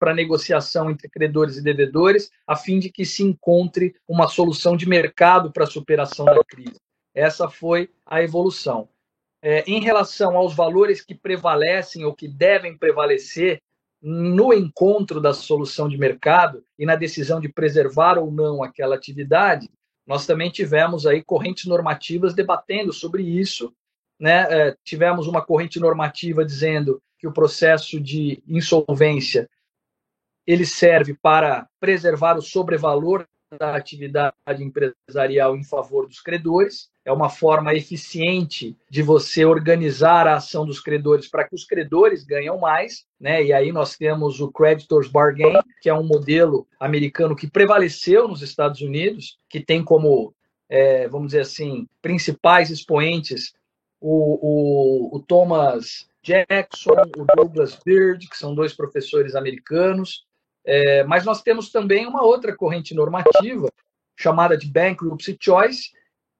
para negociação entre credores e devedores, a fim de que se encontre uma solução de mercado para a superação da crise. Essa foi a evolução. Em relação aos valores que prevalecem ou que devem prevalecer no encontro da solução de mercado e na decisão de preservar ou não aquela atividade, nós também tivemos aí correntes normativas debatendo sobre isso, né? Tivemos uma corrente normativa dizendo que o processo de insolvência ele serve para preservar o sobrevalor da atividade empresarial em favor dos credores. É uma forma eficiente de você organizar a ação dos credores para que os credores ganhem mais, né? E aí nós temos o Creditors Bargain, que é um modelo americano que prevaleceu nos Estados Unidos, que tem como, vamos dizer assim, principais expoentes o Thomas Jackson, o Douglas Beard, que são dois professores americanos. Mas nós temos também uma outra corrente normativa, chamada de Bankruptcy Choice,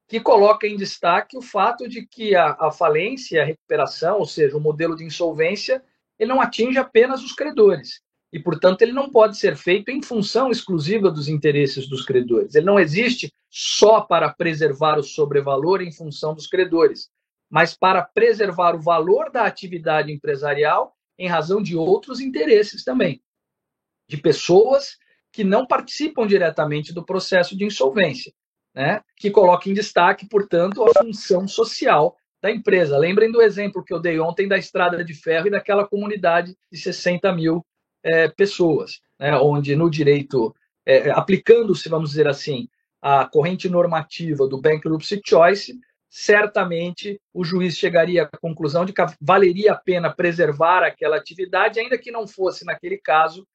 que coloca em destaque o fato de que a falência e a recuperação, ou seja, o modelo de insolvência, ele não atinge apenas os credores. E, portanto, ele não pode ser feito em função exclusiva dos interesses dos credores. Ele não existe só para preservar o sobrevalor em função dos credores, mas para preservar o valor da atividade empresarial em razão de outros interesses também, de pessoas que não participam diretamente do processo de insolvência, né? Que coloca em destaque, portanto, a função social da empresa. Lembrem do exemplo que eu dei ontem da Estrada de Ferro e daquela comunidade de 60 mil pessoas, né? Onde no direito, aplicando-se, vamos dizer assim, a corrente normativa do Bankruptcy Choice, certamente o juiz chegaria à conclusão de que valeria a pena preservar aquela atividade, ainda que não fosse, naquele caso,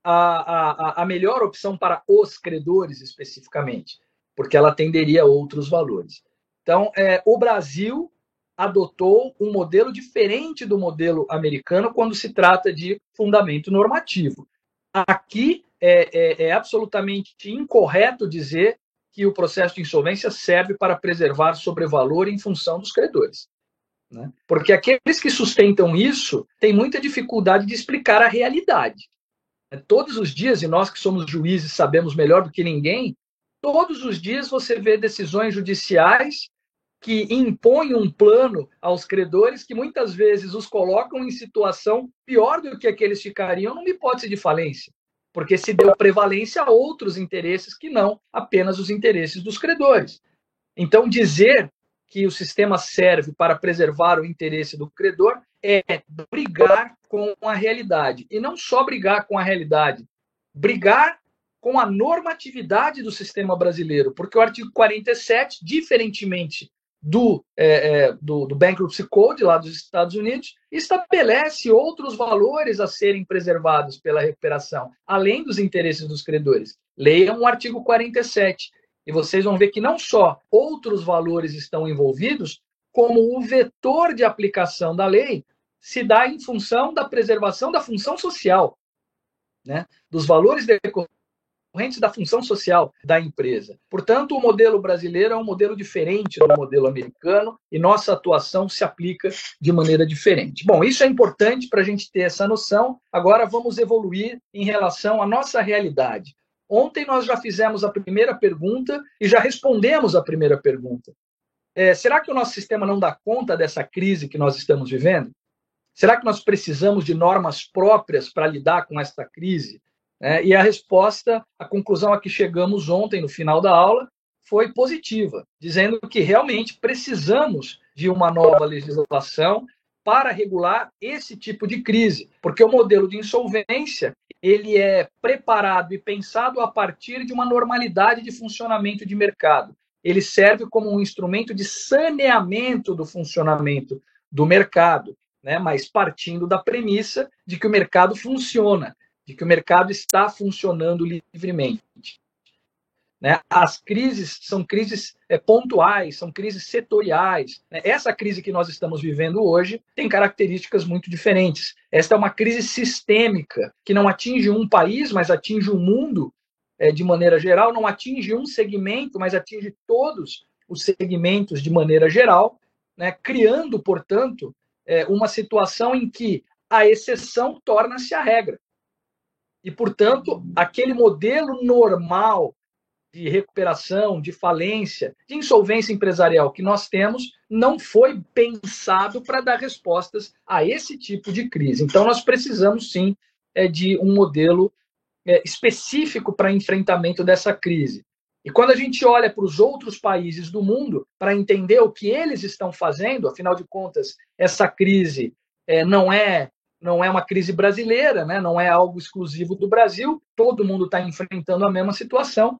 a melhor opção para os credores especificamente, porque ela atenderia a outros valores. Então, o Brasil adotou um modelo diferente do modelo americano quando se trata de fundamento normativo. Aqui é absolutamente incorreto dizer que o processo de insolvência serve para preservar sobrevalor em função dos credores, né? Porque aqueles que sustentam isso têm muita dificuldade de explicar a realidade. Todos os dias, e nós que somos juízes sabemos melhor do que ninguém, todos os dias você vê decisões judiciais que impõem um plano aos credores que muitas vezes os colocam em situação pior do que aqueles ficariam numa hipótese de falência, porque se deu prevalência a outros interesses que não apenas os interesses dos credores. Então, dizer que o sistema serve para preservar o interesse do credor é brigar com a realidade. E não só brigar com a realidade, brigar com a normatividade do sistema brasileiro, porque o artigo 47, diferentemente do Bankruptcy Code, lá dos Estados Unidos, estabelece outros valores a serem preservados pela recuperação, além dos interesses dos credores. Leiam o artigo 47. E vocês vão ver que não só outros valores estão envolvidos, como o vetor de aplicação da lei se dá em função da preservação da função social, né? Dos valores decorrentes da função social da empresa. Portanto, o modelo brasileiro é um modelo diferente do modelo americano e nossa atuação se aplica de maneira diferente. Bom, isso é importante para a gente ter essa noção. Agora vamos evoluir em relação à nossa realidade. Ontem nós já fizemos a primeira pergunta e já respondemos a primeira pergunta. Será que o nosso sistema não dá conta dessa crise que nós estamos vivendo? Será que nós precisamos de normas próprias para lidar com esta crise? E a resposta, a conclusão a que chegamos ontem, no final da aula, foi positiva, dizendo que realmente precisamos de uma nova legislação para regular esse tipo de crise, porque o modelo de insolvência ele é preparado e pensado a partir de uma normalidade de funcionamento de mercado. Ele serve como um instrumento de saneamento do funcionamento do mercado, né? Mas partindo da premissa de que o mercado funciona, de que o mercado está funcionando livremente. Né? As crises são crises pontuais, são crises setoriais. Né? Essa crise que nós estamos vivendo hoje tem características muito diferentes. Esta é uma crise sistêmica, que não atinge um país, mas atinge o mundo de maneira geral, não atinge um segmento, mas atinge todos os segmentos de maneira geral, né? Criando, portanto, uma situação em que a exceção torna-se a regra. E, portanto, aquele modelo normal de recuperação, de falência, de insolvência empresarial que nós temos, não foi pensado para dar respostas a esse tipo de crise. Então, nós precisamos, sim, de um modelo específico para enfrentamento dessa crise. E quando a gente olha para os outros países do mundo, para entender o que eles estão fazendo, afinal de contas, essa crise não é uma crise brasileira, né? Não é algo exclusivo do Brasil, todo mundo está enfrentando a mesma situação.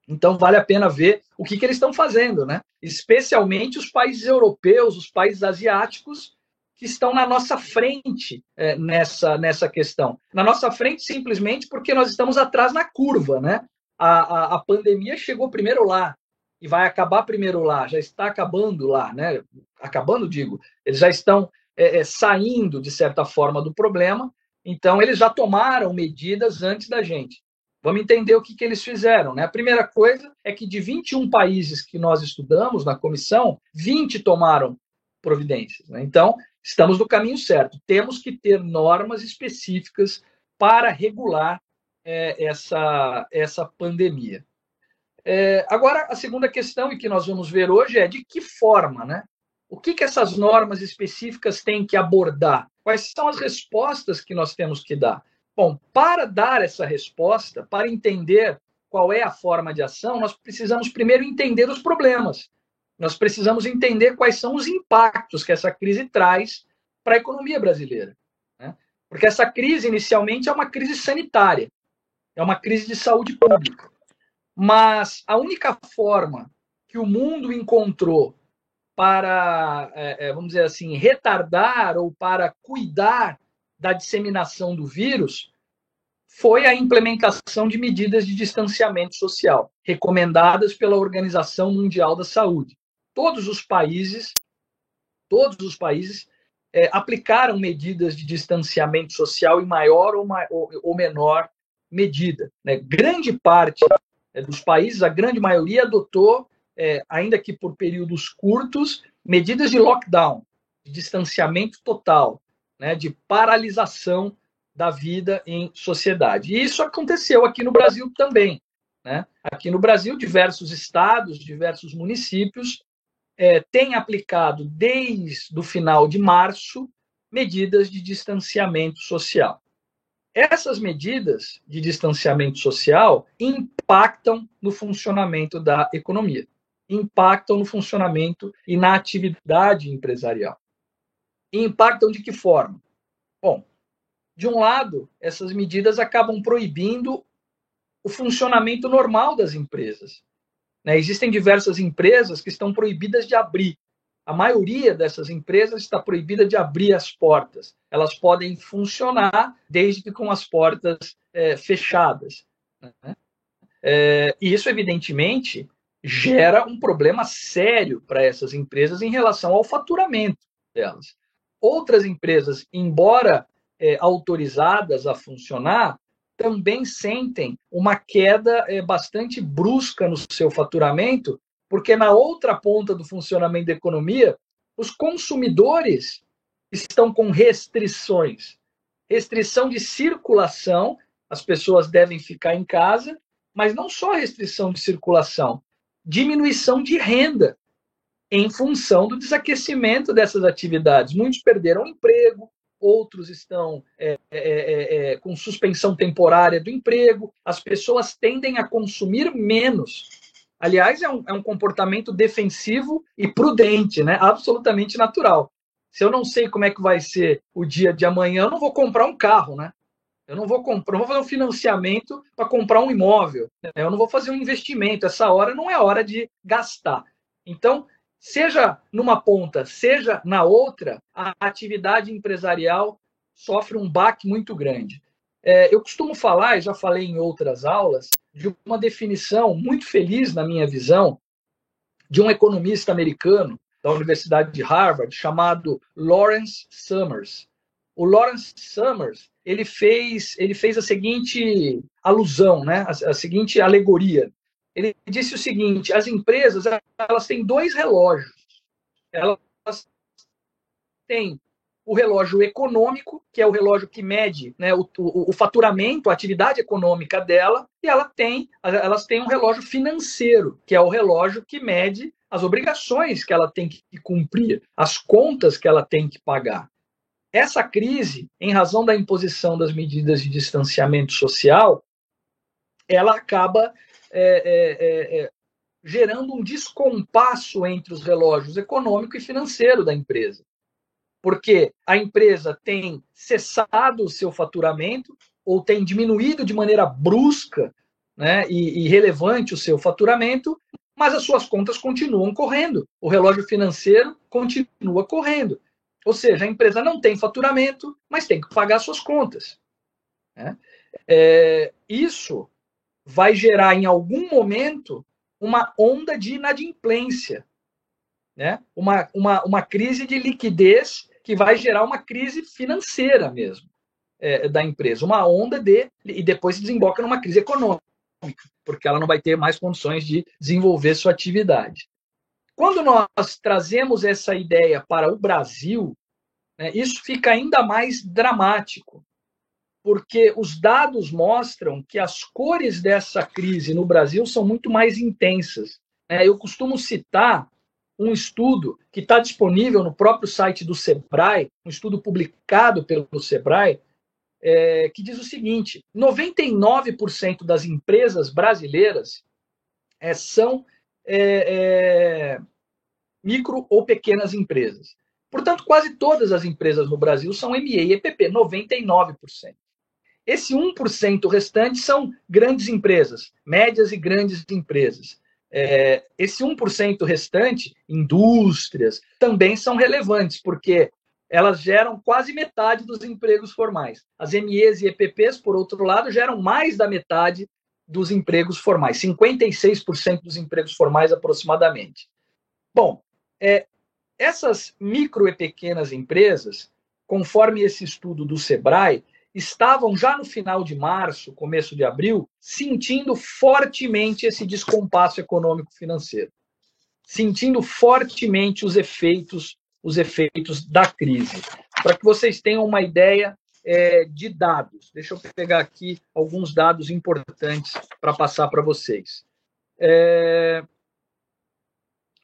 Então, vale a pena ver o que eles estão fazendo, né? Especialmente os países europeus, os países asiáticos, que estão na nossa frente nessa questão. Na nossa frente, simplesmente porque nós estamos atrás na curva, né? A pandemia chegou primeiro lá e vai acabar primeiro lá, já está acabando lá, né? Acabando, digo, eles já estão saindo, de certa forma, do problema, então eles já tomaram medidas antes da gente. Vamos entender o que eles fizeram, né? A primeira coisa é que de 21 países que nós estudamos na comissão, 20 tomaram providências, né? Então, estamos no caminho certo. Temos que ter normas específicas para regular essa pandemia. Agora, a segunda questão, e que nós vamos ver hoje, é de que forma, né? O que essas normas específicas têm que abordar? Quais são as respostas que nós temos que dar? Bom, para dar essa resposta, para entender qual é a forma de ação, nós precisamos primeiro entender os problemas. Nós precisamos entender quais são os impactos que essa crise traz para a economia brasileira, né? Porque essa crise, inicialmente, é uma crise sanitária, é uma crise de saúde pública. Mas a única forma que o mundo encontrou para, vamos dizer assim, retardar ou para cuidar da disseminação do vírus foi a implementação de medidas de distanciamento social, recomendadas pela Organização Mundial da Saúde. Todos os países aplicaram medidas de distanciamento social em maior ou menor medida, né? Grande parte dos países, a grande maioria, adotou, ainda que por períodos curtos, medidas de lockdown, de distanciamento total, né? De paralisação da vida em sociedade. E isso aconteceu aqui no Brasil também, né? Aqui no Brasil, diversos estados, diversos municípios têm aplicado, desde o final de março, medidas de distanciamento social. Essas medidas de distanciamento social impactam no funcionamento da economia, impactam no funcionamento e na atividade empresarial. E impactam de que forma? Bom, de um lado, essas medidas acabam proibindo o funcionamento normal das empresas, né? Existem diversas empresas que estão proibidas de abrir. A maioria dessas empresas está proibida de abrir as portas. Elas podem funcionar desde que com as portas fechadas, né? E isso, evidentemente, gera um problema sério para essas empresas em relação ao faturamento delas. Outras empresas, embora autorizadas a funcionar, também sentem uma queda bastante brusca no seu faturamento, porque na outra ponta do funcionamento da economia, os consumidores estão com restrições. Restrição de circulação, as pessoas devem ficar em casa, mas não só restrição de circulação, diminuição de renda em função do desaquecimento dessas atividades. Muitos perderam o emprego, outros estão com suspensão temporária do emprego, as pessoas tendem a consumir menos. Aliás, é um comportamento defensivo e prudente, né? Absolutamente natural. Se eu não sei como é que vai ser o dia de amanhã, eu não vou comprar um carro, né? Eu não vou fazer um financiamento para comprar um imóvel. Eu não vou fazer um investimento. Essa hora não é hora de gastar. Então, seja numa ponta, seja na outra, a atividade empresarial sofre um baque muito grande. Eu costumo falar, e já falei em outras aulas, de uma definição muito feliz, na minha visão, de um economista americano da Universidade de Harvard, chamado Lawrence Summers. O Lawrence Summers ele fez a seguinte alusão, né? A seguinte alegoria. Ele disse o seguinte: as empresas elas têm dois relógios. Elas têm o relógio econômico, que é o relógio que mede, né, o faturamento, a atividade econômica dela, e elas têm um relógio financeiro, que é o relógio que mede as obrigações que ela tem que cumprir, as contas que ela tem que pagar. Essa crise, em razão da imposição das medidas de distanciamento social, ela acaba gerando um descompasso entre os relógios econômico e financeiro da empresa. Porque a empresa tem cessado o seu faturamento ou tem diminuído de maneira brusca, né, e relevante o seu faturamento, mas as suas contas continuam correndo. O relógio financeiro continua correndo. Ou seja, a empresa não tem faturamento, mas tem que pagar suas contas. Né? Isso vai gerar, em algum momento, uma onda de inadimplência, né? Uma crise de liquidez que vai gerar uma crise financeira mesmo da empresa, uma onda e depois desemboca numa crise econômica, porque ela não vai ter mais condições de desenvolver sua atividade. Quando nós trazemos essa ideia para o Brasil, né, isso fica ainda mais dramático, porque os dados mostram que as cores dessa crise no Brasil são muito mais intensas. Eu costumo citar um estudo que está disponível no próprio site do Sebrae, um estudo publicado pelo Sebrae, que diz o seguinte: 99% das empresas brasileiras são micro ou pequenas empresas. Portanto, quase todas as empresas no Brasil são MEI e EPP, 99%. Esse 1% restante são grandes empresas, médias e grandes empresas. Esse 1% restante, indústrias, também são relevantes, porque elas geram quase metade dos empregos formais. As MEs e EPPs, por outro lado, geram mais da metade dos empregos formais, 56% dos empregos formais aproximadamente. Bom, essas micro e pequenas empresas, conforme esse estudo do Sebrae, estavam já no final de março, começo de abril, sentindo fortemente esse descompasso econômico-financeiro, sentindo fortemente os efeitos da crise. Para que vocês tenham uma ideia de dados, deixa eu pegar aqui alguns dados importantes para passar para vocês.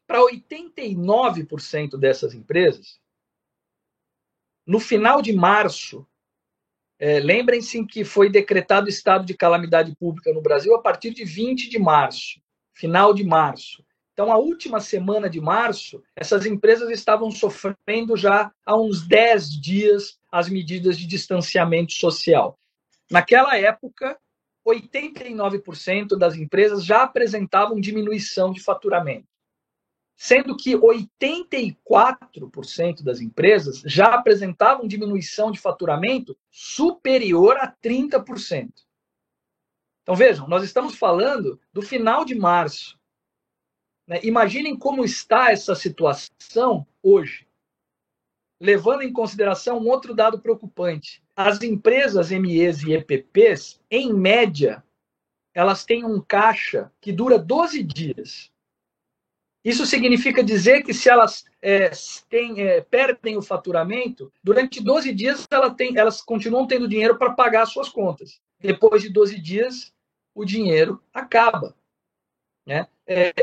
Para 89% dessas empresas, no final de março, lembrem-se que foi decretado estado de calamidade pública no Brasil a partir de 20 de março, final de março. Então, a última semana de março, essas empresas estavam sofrendo já há uns 10 dias as medidas de distanciamento social. Naquela época, 89% das empresas já apresentavam diminuição de faturamento, sendo que 84% das empresas já apresentavam diminuição de faturamento superior a 30%. Então, vejam, nós estamos falando do final de março. Imaginem como está essa situação hoje, levando em consideração um outro dado preocupante. As empresas MEs e EPPs, em média, elas têm um caixa que dura 12 dias. Isso significa dizer que se elas perdem o faturamento, durante 12 dias elas continuam tendo dinheiro para pagar suas contas. Depois de 12 dias, o dinheiro acaba. Né?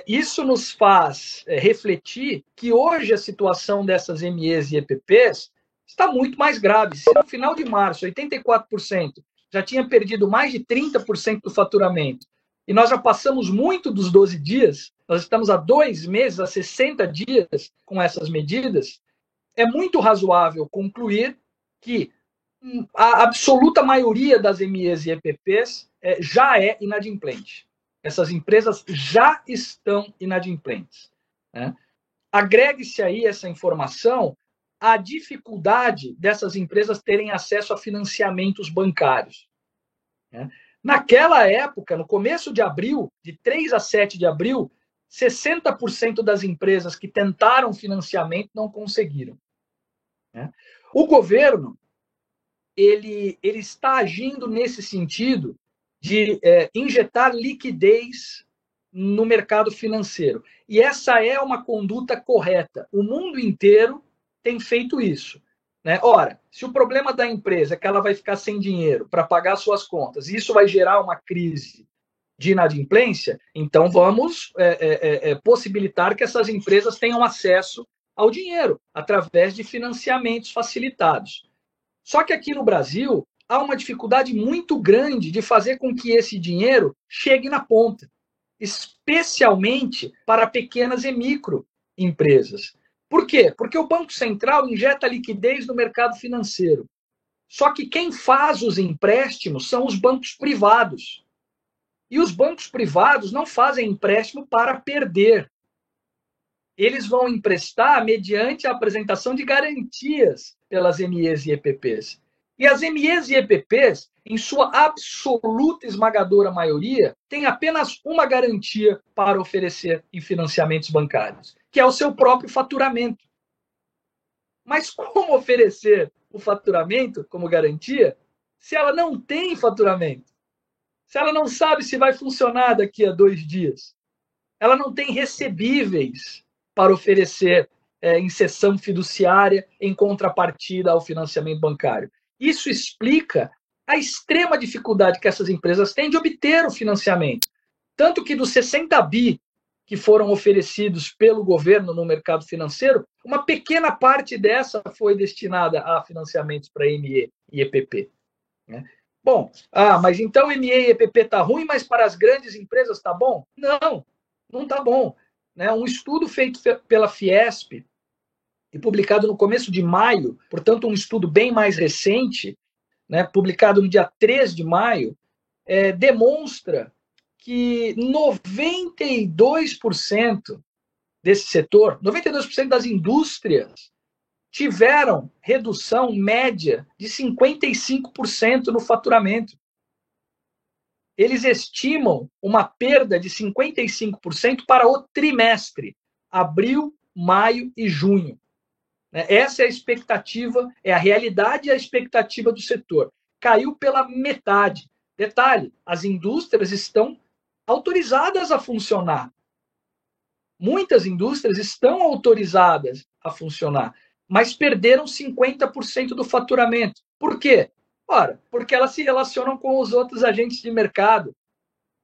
Isso nos faz refletir que hoje a situação dessas MEs e EPPs está muito mais grave. Se no final de março 84% já tinha perdido mais de 30% do faturamento, e nós já passamos muito dos 12 dias, nós estamos há 2 meses, há 60 dias com essas medidas, é muito razoável concluir que a absoluta maioria das MEs e EPPs já é inadimplente. Essas empresas já estão inadimplentes. Né? Agregue-se aí essa informação à dificuldade dessas empresas terem acesso a financiamentos bancários. Né? Naquela época, no começo de abril, de 3 a 7 de abril, 60% das empresas que tentaram financiamento não conseguiram. Né? O governo ele está agindo nesse sentido de injetar liquidez no mercado financeiro. E essa é uma conduta correta. O mundo inteiro tem feito isso. né? Ora, se o problema da empresa é que ela vai ficar sem dinheiro para pagar suas contas e isso vai gerar uma crise de inadimplência, então vamos possibilitar que essas empresas tenham acesso ao dinheiro através de financiamentos facilitados. Só que aqui no Brasil há uma dificuldade muito grande de fazer com que esse dinheiro chegue na ponta, especialmente para pequenas e microempresas. Por quê? Porque o Banco Central injeta liquidez no mercado financeiro. Só que quem faz os empréstimos são os bancos privados. E os bancos privados não fazem empréstimo para perder. Eles vão emprestar mediante a apresentação de garantias pelas MEs e EPPs. E as MEs e EPPs, em sua absoluta esmagadora maioria, têm apenas uma garantia para oferecer em financiamentos bancários, que é o seu próprio faturamento. Mas como oferecer o faturamento como garantia se ela não tem faturamento? Se ela não sabe se vai funcionar daqui a 2 dias? Ela não tem recebíveis para oferecer em cessão fiduciária em contrapartida ao financiamento bancário. Isso explica a extrema dificuldade que essas empresas têm de obter o financiamento. Tanto que dos 60 bi que foram oferecidos pelo governo no mercado financeiro, uma pequena parte dessa foi destinada a financiamentos para ME e EPP. Né? Bom, mas então ME e EPP está ruim, mas para as grandes empresas está bom? Não, não está bom. Né? Um estudo feito pela Fiesp e publicado no começo de maio, portanto um estudo bem mais recente, né, publicado no dia 3 de maio, demonstra que 92% desse setor, 92% das indústrias, tiveram redução média de 55% no faturamento. Eles estimam uma perda de 55% para o trimestre, abril, maio e junho. Essa é a expectativa, é a realidade e a expectativa do setor. Caiu pela metade. Detalhe, as indústrias estão autorizadas a funcionar. Muitas indústrias estão autorizadas a funcionar, mas perderam 50% do faturamento. Por quê? Ora, porque elas se relacionam com os outros agentes de mercado,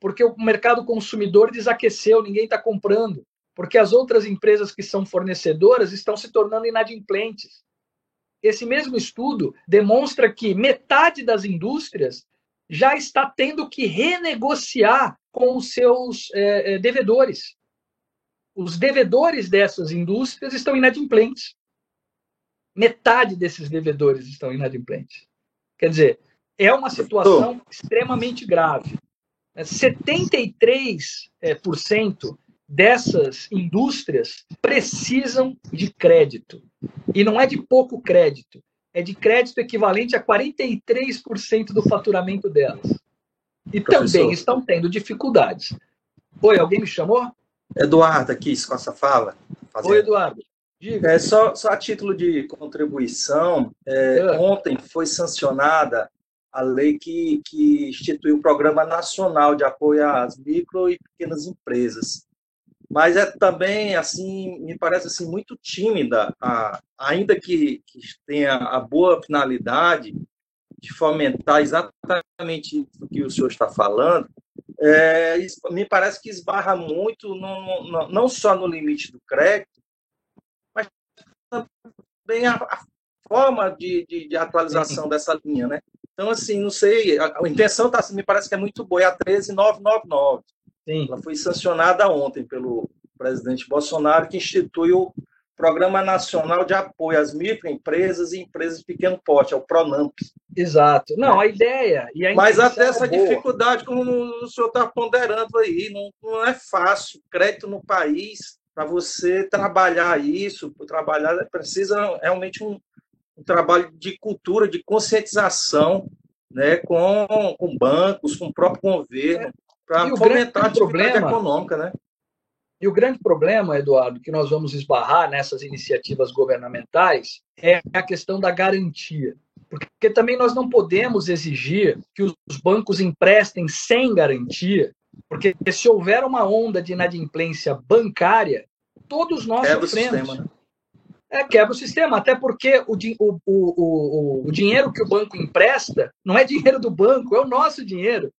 porque o mercado consumidor desaqueceu, ninguém está comprando, porque as outras empresas que são fornecedoras estão se tornando inadimplentes. Esse mesmo estudo demonstra que metade das indústrias já está tendo que renegociar com os seus devedores. Os devedores dessas indústrias estão inadimplentes. Metade desses devedores estão inadimplentes. Quer dizer, é uma situação extremamente grave. 73% dessas indústrias precisam de crédito. E não é de pouco crédito, é de crédito equivalente a 43% do faturamento delas. E também estão tendo dificuldades. Oi, alguém me chamou? Eduardo, aqui, com essa fala. Oi, Eduardo. Diga. Só a título de contribuição, ontem foi sancionada a lei que instituiu o Programa Nacional de Apoio às Micro e Pequenas Empresas. Mas também, assim, me parece assim, muito tímida, ainda que tenha a boa finalidade de fomentar exatamente o que o senhor está falando, me parece que esbarra muito não só no limite do crédito, mas também a forma de atualização dessa linha, né? Então, assim, não sei, a intenção me parece que é muito boa, é a 13999. Sim. Ela foi sancionada ontem pelo presidente Bolsonaro, que institui o Programa Nacional de Apoio às Microempresas e Empresas de Pequeno Porte, é o PRONAMP. Exato. Não, a ideia... Mas até essa dificuldade, como o senhor está ponderando aí, não é fácil. Crédito no país, para você trabalhar isso, precisa realmente um trabalho de cultura, de conscientização, né, com bancos, com o próprio governo, para fomentar a atividade econômica, né? E o grande problema, Eduardo, que nós vamos esbarrar nessas iniciativas governamentais é a questão da garantia. Porque também nós não podemos exigir que os bancos emprestem sem garantia, porque se houver uma onda de inadimplência bancária, todos nós sofremos. Sistema, né? quebra o sistema, até porque o dinheiro que o banco empresta não é dinheiro do banco, é o nosso dinheiro.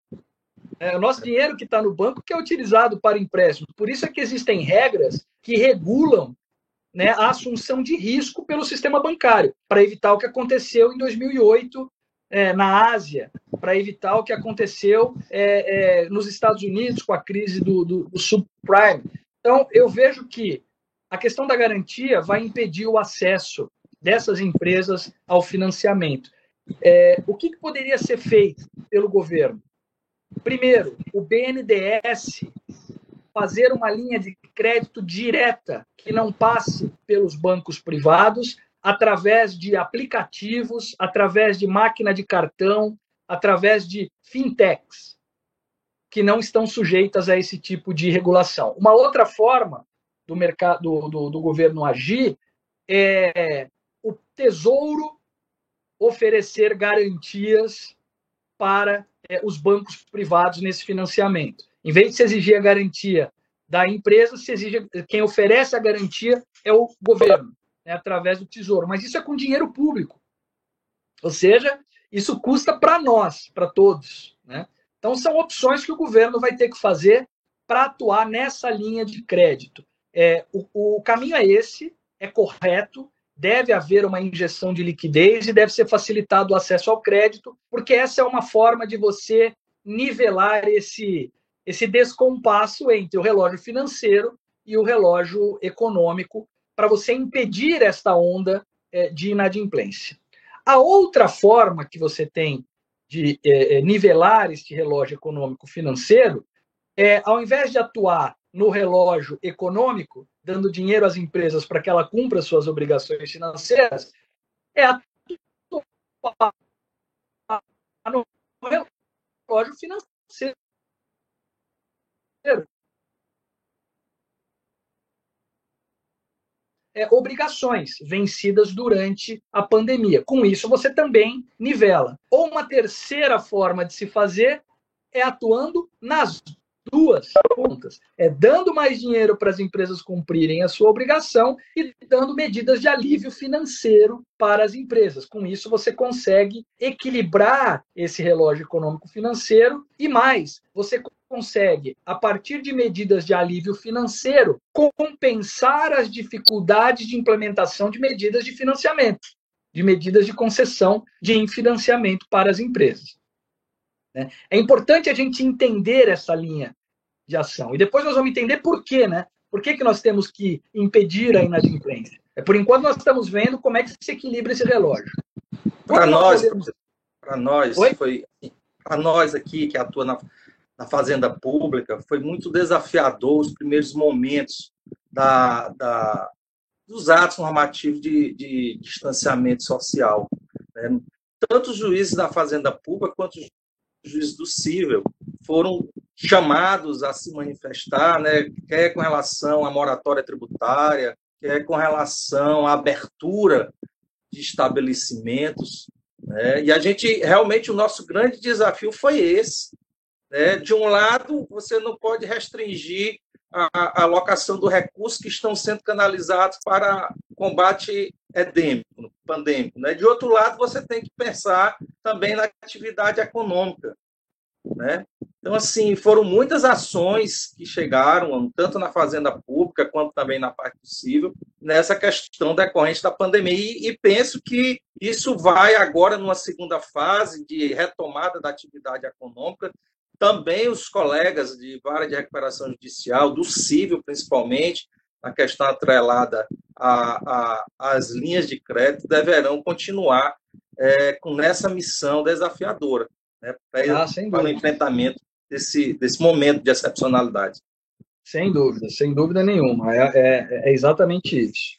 É o nosso dinheiro que está no banco que é utilizado para empréstimo. Por isso é que existem regras que regulam, né, a assunção de risco pelo sistema bancário, para evitar o que aconteceu em 2008 na Ásia, para evitar o que aconteceu nos Estados Unidos com a crise do subprime. Então, eu vejo que a questão da garantia vai impedir o acesso dessas empresas ao financiamento. O que poderia ser feito pelo governo? Primeiro, o BNDES fazer uma linha de crédito direta que não passe pelos bancos privados, através de aplicativos, através de máquina de cartão, através de fintechs, que não estão sujeitas a esse tipo de regulação. Uma outra forma do mercado do governo agir é o Tesouro oferecer garantias para os bancos privados nesse financiamento. Em vez de se exigir a garantia da empresa, se exige, quem oferece a garantia é o governo, né, através do Tesouro. Mas isso é com dinheiro público. Ou seja, isso custa para nós, para todos, né? Então, são opções que o governo vai ter que fazer para atuar nessa linha de crédito. O caminho é esse, é correto, deve haver uma injeção de liquidez e deve ser facilitado o acesso ao crédito, porque essa é uma forma de você nivelar esse descompasso entre o relógio financeiro e o relógio econômico, para você impedir esta onda de inadimplência. A outra forma que você tem de nivelar este relógio econômico financeiro ao invés de atuar no relógio econômico, dando dinheiro às empresas para que ela cumpra suas obrigações financeiras, atuar no relógio financeiro. Obrigações vencidas durante a pandemia. Com isso, você também nivela. Ou uma terceira forma de se fazer é atuando nas duas pontas. Dando mais dinheiro para as empresas cumprirem a sua obrigação e dando medidas de alívio financeiro para as empresas. Com isso, você consegue equilibrar esse relógio econômico-financeiro e mais, você consegue, a partir de medidas de alívio financeiro, compensar as dificuldades de implementação de medidas de financiamento, de medidas de concessão de financiamento para as empresas. É importante a gente entender essa linha de ação. E depois nós vamos entender por quê, né? Por que nós temos que impedir a inadimplência? Por enquanto nós estamos vendo como é que se equilibra esse relógio. Para nós aqui que atua na fazenda pública, foi muito desafiador os primeiros momentos dos atos normativos de distanciamento social, né? Tanto os juízes da fazenda pública quanto os juízes do cível foram chamados a se manifestar, né, quer com relação à moratória tributária, quer com relação à abertura de estabelecimentos, né? E a gente, realmente, o nosso grande desafio foi esse, né? De um lado, você não pode restringir a alocação do recurso que estão sendo canalizados para combate pandêmico, né? De outro lado, você tem que pensar também na atividade econômica, né? Então, assim, foram muitas ações que chegaram, tanto na fazenda pública quanto também na parte civil, nessa questão decorrente da pandemia. E penso que isso vai agora numa segunda fase de retomada da atividade econômica. Também os colegas de vara de recuperação judicial, do cível principalmente, a questão atrelada às linhas de crédito, deverão continuar nessa missão desafiadora, né, para o enfrentamento desse momento de excepcionalidade. Sem dúvida nenhuma. É exatamente isso.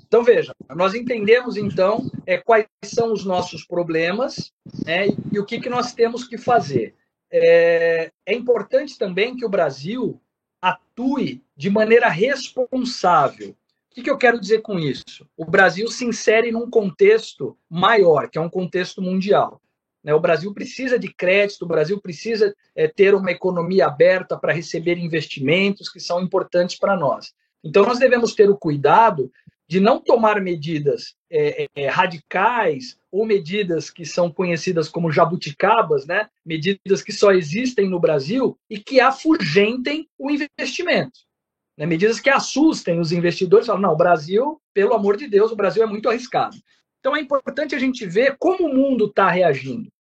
Então, veja, nós entendemos, então, quais são os nossos problemas, né, e o que nós temos que fazer. É importante também que o Brasil atue de maneira responsável. O que eu quero dizer com isso? O Brasil se insere num contexto maior, que é um contexto mundial. O Brasil precisa de crédito, o Brasil precisa ter uma economia aberta para receber investimentos que são importantes para nós. Então, nós devemos ter o cuidado de não tomar medidas radicais ou medidas que são conhecidas como jabuticabas, né? Medidas que só existem no Brasil e que afugentem o investimento. Né? Medidas que assustem os investidores, falam, não, o Brasil, pelo amor de Deus, o Brasil é muito arriscado. Então é importante a gente ver como o mundo está reagindo.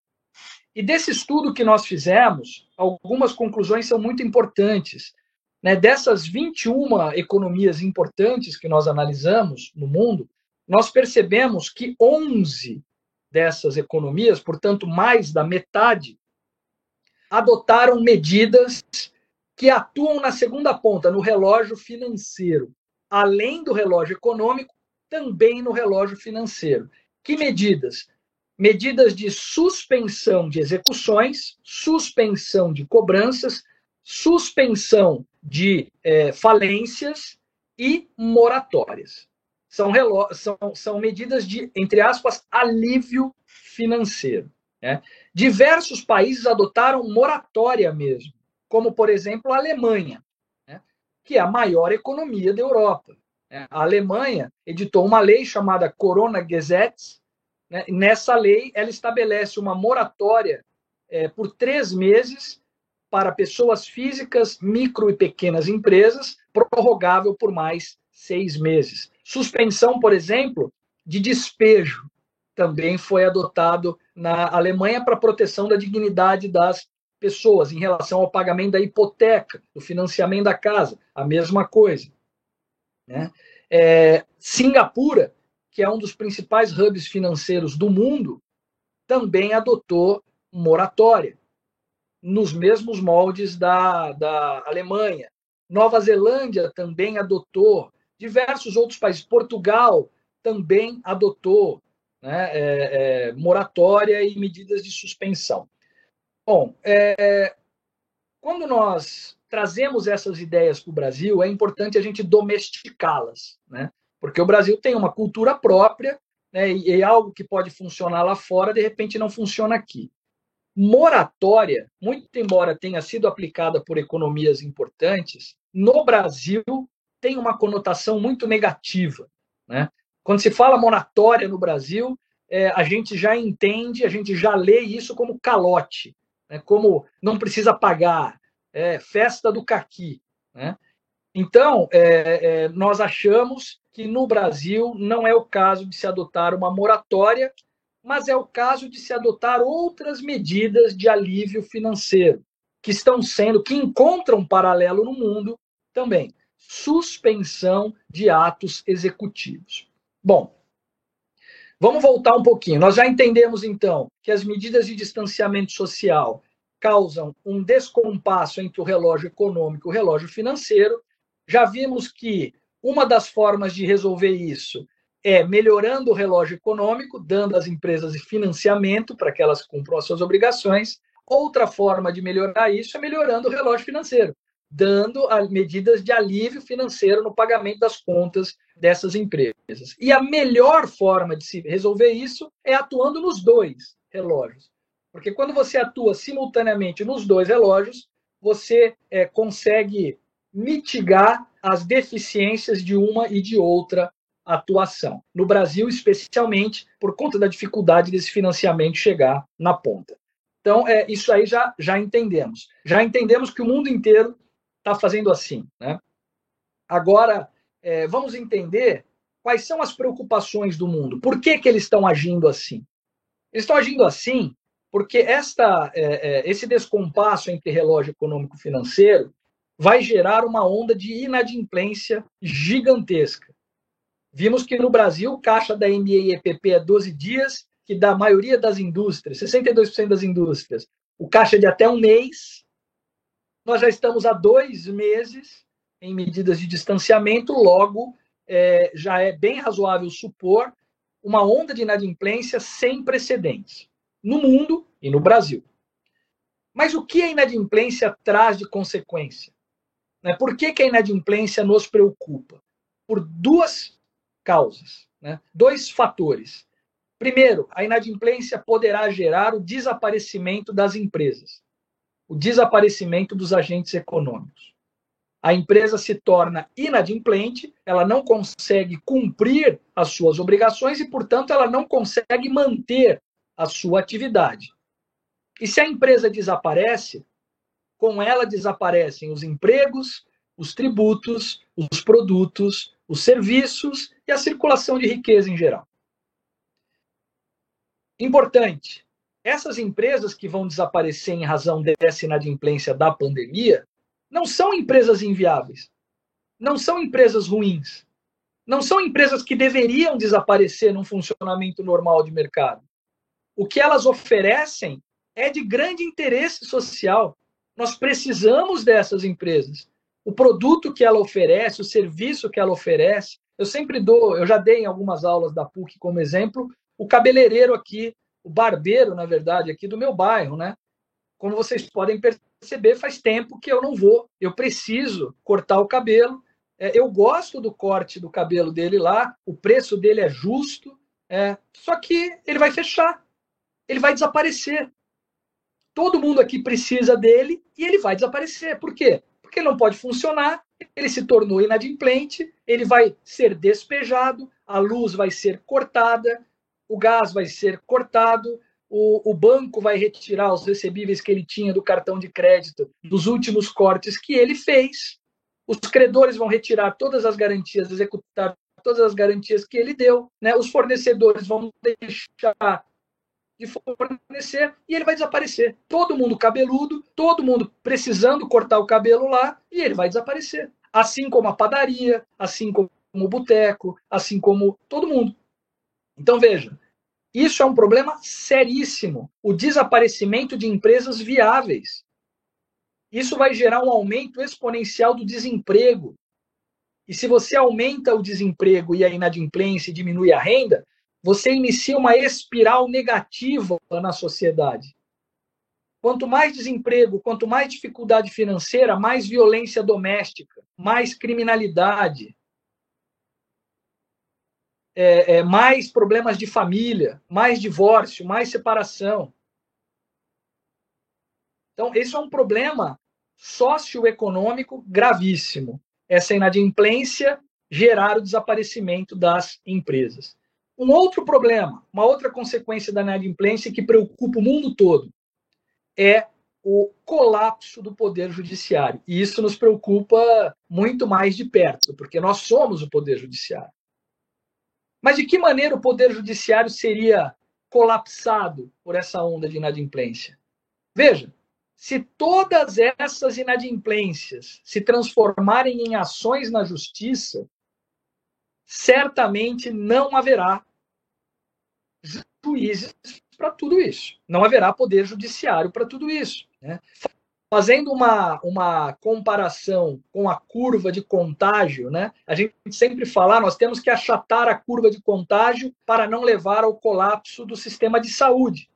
E desse estudo que nós fizemos, algumas conclusões são muito importantes. Né? Dessas 21 economias importantes que nós analisamos no mundo, nós percebemos que 11 dessas economias, portanto, mais da metade, adotaram medidas que atuam na segunda ponta, no relógio financeiro. Além do relógio econômico, também no relógio financeiro. Que medidas? Medidas de suspensão de execuções, suspensão de cobranças, suspensão de falências e moratórias. São medidas de, entre aspas, alívio financeiro. Né? Diversos países adotaram moratória mesmo, como, por exemplo, a Alemanha, né? Que é a maior economia da Europa. A Alemanha editou uma lei chamada Corona-Gesetz. Né? Nessa lei, ela estabelece uma moratória por 3 meses para pessoas físicas, micro e pequenas empresas, prorrogável por mais 6 meses. Suspensão, por exemplo, de despejo também foi adotado na Alemanha para proteção da dignidade das pessoas em relação ao pagamento da hipoteca, do financiamento da casa, a mesma coisa. Né? Singapura, que é um dos principais hubs financeiros do mundo, também adotou moratória, nos mesmos moldes da Alemanha. Nova Zelândia também adotou, diversos outros países, Portugal também adotou, né, moratória e medidas de suspensão. Bom, quando nós trazemos essas ideias para o Brasil, é importante a gente domesticá-las, né? Porque o Brasil tem uma cultura própria, né, e algo que pode funcionar lá fora, de repente não funciona aqui. Moratória, muito embora tenha sido aplicada por economias importantes, no Brasil tem uma conotação muito negativa. Né? Quando se fala moratória no Brasil, a gente já entende, a gente já lê isso como calote, né? Como não precisa pagar, festa do caqui. Né? Então, nós achamos que no Brasil não é o caso de se adotar uma moratória, mas é o caso de se adotar outras medidas de alívio financeiro, que encontram paralelo no mundo também. Suspensão de atos executivos. Bom, vamos voltar um pouquinho. Nós já entendemos, então, que as medidas de distanciamento social causam um descompasso entre o relógio econômico e o relógio financeiro. Já vimos que uma das formas de resolver isso é melhorando o relógio econômico, dando às empresas financiamento para que elas cumpram as suas obrigações. Outra forma de melhorar isso é melhorando o relógio financeiro, dando medidas de alívio financeiro no pagamento das contas dessas empresas. E a melhor forma de se resolver isso é atuando nos 2 relógios. Porque quando você atua simultaneamente nos 2 relógios, você consegue mitigar as deficiências de uma e de outra atuação. No Brasil, especialmente, por conta da dificuldade desse financiamento chegar na ponta. Então, isso aí já entendemos. Já entendemos que o mundo inteiro está fazendo assim. Né? Agora, vamos entender quais são as preocupações do mundo. Por que eles estão agindo assim? Eles estão agindo assim porque esse descompasso entre relógio econômico e financeiro vai gerar uma onda de inadimplência gigantesca. Vimos que no Brasil, o caixa da MEIEPP é 12 dias, que da maioria das indústrias, 62% das indústrias, o caixa é de até 1 mês. Nós já estamos há 2 meses em medidas de distanciamento, logo já é bem razoável supor uma onda de inadimplência sem precedentes, no mundo e no Brasil. Mas o que a inadimplência traz de consequência? Por que a inadimplência nos preocupa? Por 2 causas, 2 fatores. Primeiro, a inadimplência poderá gerar o desaparecimento das empresas, o desaparecimento dos agentes econômicos. A empresa se torna inadimplente, ela não consegue cumprir as suas obrigações e, portanto, ela não consegue manter a sua atividade. E se a empresa desaparece, com ela desaparecem os empregos, os tributos, os produtos, os serviços e a circulação de riqueza em geral. Importante, essas empresas que vão desaparecer em razão dessa inadimplência da pandemia não são empresas inviáveis, não são empresas ruins, não são empresas que deveriam desaparecer num funcionamento normal de mercado. O que elas oferecem é de grande interesse social. Nós precisamos dessas empresas. O produto que ela oferece, o serviço que ela oferece. Eu já dei em algumas aulas da PUC como exemplo, o cabeleireiro aqui, o barbeiro, na verdade, aqui do meu bairro, né? Como vocês podem perceber, faz tempo que eu não vou. Eu preciso cortar o cabelo. Eu gosto do corte do cabelo dele lá, o preço dele é justo, só que ele vai fechar, ele vai desaparecer. Todo mundo aqui precisa dele e ele vai desaparecer. Por quê? Porque ele não pode funcionar, ele se tornou inadimplente, ele vai ser despejado, a luz vai ser cortada, o gás vai ser cortado, o banco vai retirar os recebíveis que ele tinha do cartão de crédito dos últimos cortes que ele fez, os credores vão retirar todas as garantias, executar todas as garantias que ele deu, né? Os fornecedores vão deixar de fornecer e ele vai desaparecer. Todo mundo cabeludo, todo mundo precisando cortar o cabelo lá e ele vai desaparecer. Assim como a padaria, assim como o boteco, assim como todo mundo. Então, veja, isso é um problema seríssimo. O desaparecimento de empresas viáveis. Isso vai gerar um aumento exponencial do desemprego. E se você aumenta o desemprego e a inadimplência e diminui a renda, você inicia uma espiral negativa na sociedade. Quanto mais desemprego, quanto mais dificuldade financeira, mais violência doméstica, mais criminalidade, mais problemas de família, mais divórcio, mais separação. Então, esse é um problema socioeconômico gravíssimo. Essa inadimplência gerar o desaparecimento das empresas. Um outro problema, uma outra consequência da inadimplência que preocupa o mundo todo é o colapso do poder judiciário. E isso nos preocupa muito mais de perto, porque nós somos o poder judiciário. Mas de que maneira o poder judiciário seria colapsado por essa onda de inadimplência? Veja, se todas essas inadimplências se transformarem em ações na justiça, certamente não haverá juízes para tudo isso. Não haverá poder judiciário para tudo isso. Né? Fazendo uma comparação com a curva de contágio, né? A gente sempre fala, nós temos que achatar a curva de contágio para não levar ao colapso do sistema de saúde.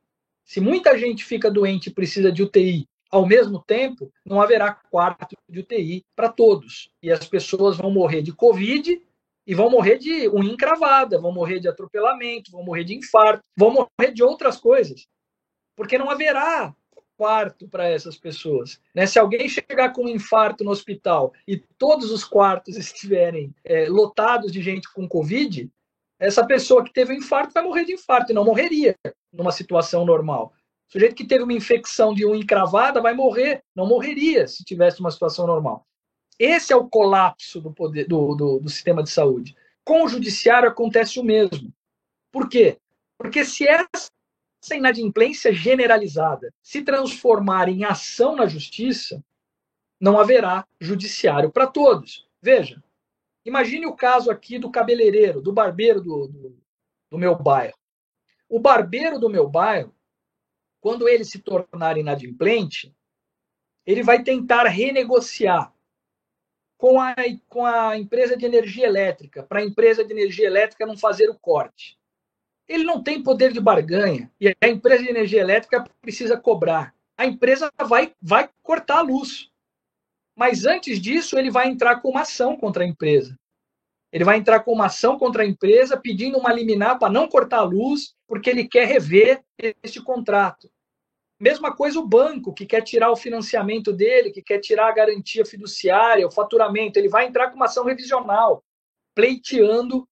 Se muita gente fica doente e precisa de UTI ao mesmo tempo, não haverá quarto de UTI para todos. E as pessoas vão morrer de Covid e vão morrer de unha encravada, vão morrer de atropelamento, vão morrer de infarto, vão morrer de outras coisas. Porque não haverá quarto para essas pessoas. Né? Se alguém chegar com um infarto no hospital e todos os quartos estiverem lotados de gente com Covid, essa pessoa que teve um infarto vai morrer de infarto e não morreria numa situação normal. O sujeito que teve uma infecção de unha encravada vai morrer, não morreria se tivesse uma situação normal. Esse é o colapso do poder do sistema de saúde. Com o judiciário acontece o mesmo. Por quê? Porque se essa inadimplência generalizada se transformar em ação na justiça, não haverá judiciário para todos. Veja, imagine o caso aqui do cabeleireiro, do barbeiro do meu bairro. O barbeiro do meu bairro, quando ele se tornar inadimplente, ele vai tentar renegociar com a empresa de energia elétrica, para a empresa de energia elétrica não fazer o corte. Ele não tem poder de barganha e a empresa de energia elétrica precisa cobrar. A empresa vai cortar a luz. Mas antes disso, ele vai entrar com uma ação contra a empresa. Ele vai entrar com uma ação contra a empresa pedindo uma liminar para não cortar a luz, porque ele quer rever este contrato. Mesma coisa o banco, que quer tirar o financiamento dele, que quer tirar a garantia fiduciária, o faturamento, ele vai entrar com uma ação revisional, pleiteando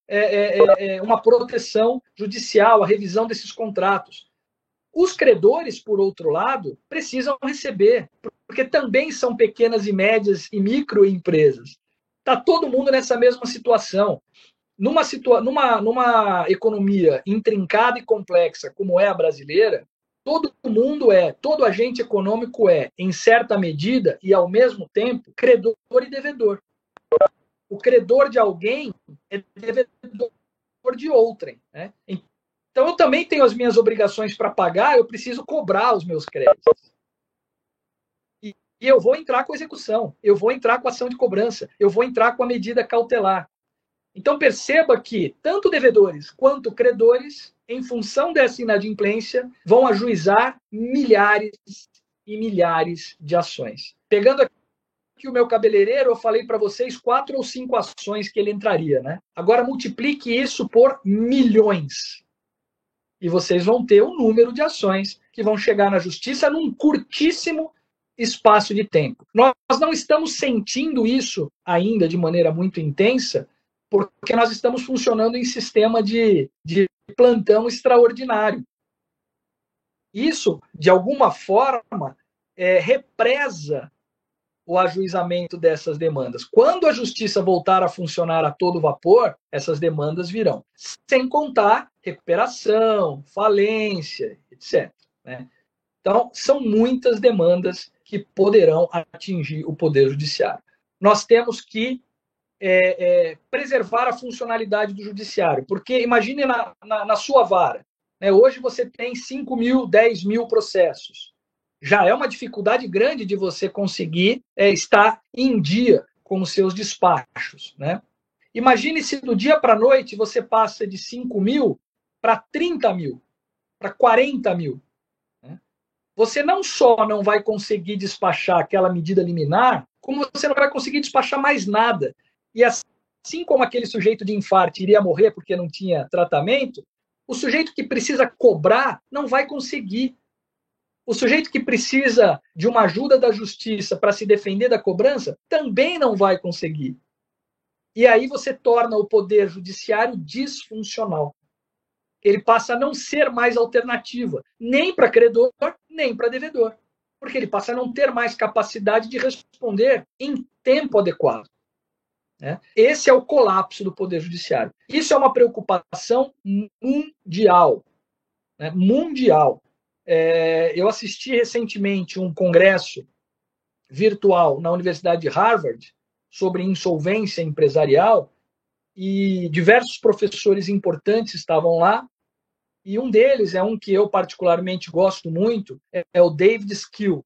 uma proteção judicial, a revisão desses contratos. Os credores, por outro lado, precisam receber, porque também são pequenas e médias e microempresas. Está todo mundo nessa mesma situação. Numa economia intrincada e complexa como é a brasileira, todo agente econômico em certa medida e, ao mesmo tempo, credor e devedor. O credor de alguém é devedor de outrem, né? Então, eu também tenho as minhas obrigações para pagar, eu preciso cobrar os meus créditos. E eu vou entrar com execução, eu vou entrar com ação de cobrança, eu vou entrar com a medida cautelar. Então, perceba que tanto devedores quanto credores, em função dessa inadimplência, vão ajuizar milhares e milhares de ações. Pegando aqui o meu cabeleireiro, eu falei para vocês 4 ou 5 ações que ele entraria, né? Agora, multiplique isso por milhões. E vocês vão ter um número de ações que vão chegar na justiça num curtíssimo espaço de tempo. Nós não estamos sentindo isso ainda de maneira muito intensa, porque nós estamos funcionando em sistema de plantão extraordinário. Isso, de alguma forma, represa o ajuizamento dessas demandas. Quando a justiça voltar a funcionar a todo vapor, essas demandas virão. Sem contar recuperação, falência, etc. Né? Então, são muitas demandas que poderão atingir o Poder Judiciário. Nós temos que preservar a funcionalidade do judiciário, porque imagine na sua vara, né? Hoje você tem 5 mil, 10 mil processos. Já é uma dificuldade grande de você conseguir estar em dia com os seus despachos, né? Imagine se do dia para a noite você passa de 5 mil para 30 mil, para 40 mil. Né? Você não só não vai conseguir despachar aquela medida liminar, como você não vai conseguir despachar mais nada. E assim como aquele sujeito de infarto iria morrer porque não tinha tratamento, o sujeito que precisa cobrar não vai conseguir. O sujeito que precisa de uma ajuda da justiça para se defender da cobrança também não vai conseguir. E aí você torna o Poder Judiciário disfuncional. Ele passa a não ser mais alternativa, nem para credor, nem para devedor. Porque ele passa a não ter mais capacidade de responder em tempo adequado. Né? Esse é o colapso do Poder Judiciário. Isso é uma preocupação mundial. Né? Mundial. Eu assisti recentemente um congresso virtual na Universidade de Harvard sobre insolvência empresarial e diversos professores importantes estavam lá e um deles é um que eu particularmente gosto muito, é o David Skill.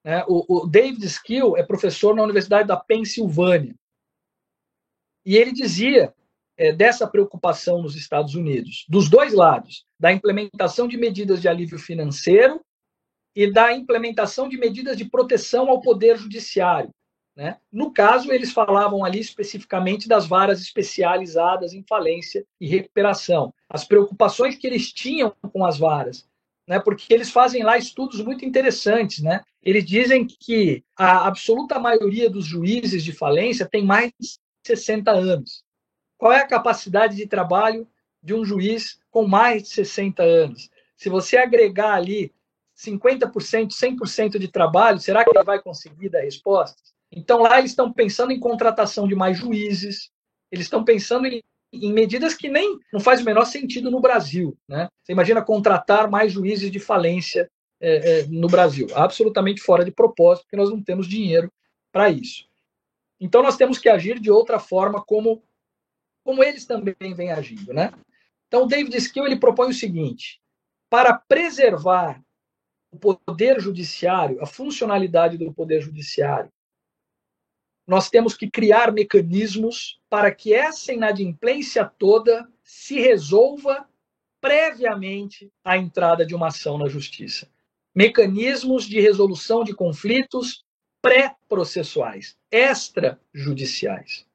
Né? O David Skill é professor na Universidade da Pensilvânia e ele dizia dessa preocupação nos Estados Unidos, dos dois lados, da implementação de medidas de alívio financeiro e da implementação de medidas de proteção ao Poder Judiciário. Né? No caso, eles falavam ali especificamente das varas especializadas em falência e recuperação, as preocupações que eles tinham com as varas, né? Porque eles fazem lá estudos muito interessantes. Né? Eles dizem que a absoluta maioria dos juízes de falência tem mais de 60 anos. Qual é a capacidade de trabalho de um juiz com mais de 60 anos? Se você agregar ali 50%, 100% de trabalho, será que ele vai conseguir dar respostas? Então, lá eles estão pensando em contratação de mais juízes, eles estão pensando em medidas que nem não faz o menor sentido no Brasil. Né? Você imagina contratar mais juízes de falência no Brasil. Absolutamente fora de propósito, porque nós não temos dinheiro para isso. Então, nós temos que agir de outra forma, como eles também vêm agindo. Né? Então, o David Skill ele propõe o seguinte: para preservar o Poder Judiciário, a funcionalidade do Poder Judiciário, nós temos que criar mecanismos para que essa inadimplência toda se resolva previamente à entrada de uma ação na justiça. Mecanismos de resolução de conflitos pré-processuais, extrajudiciais.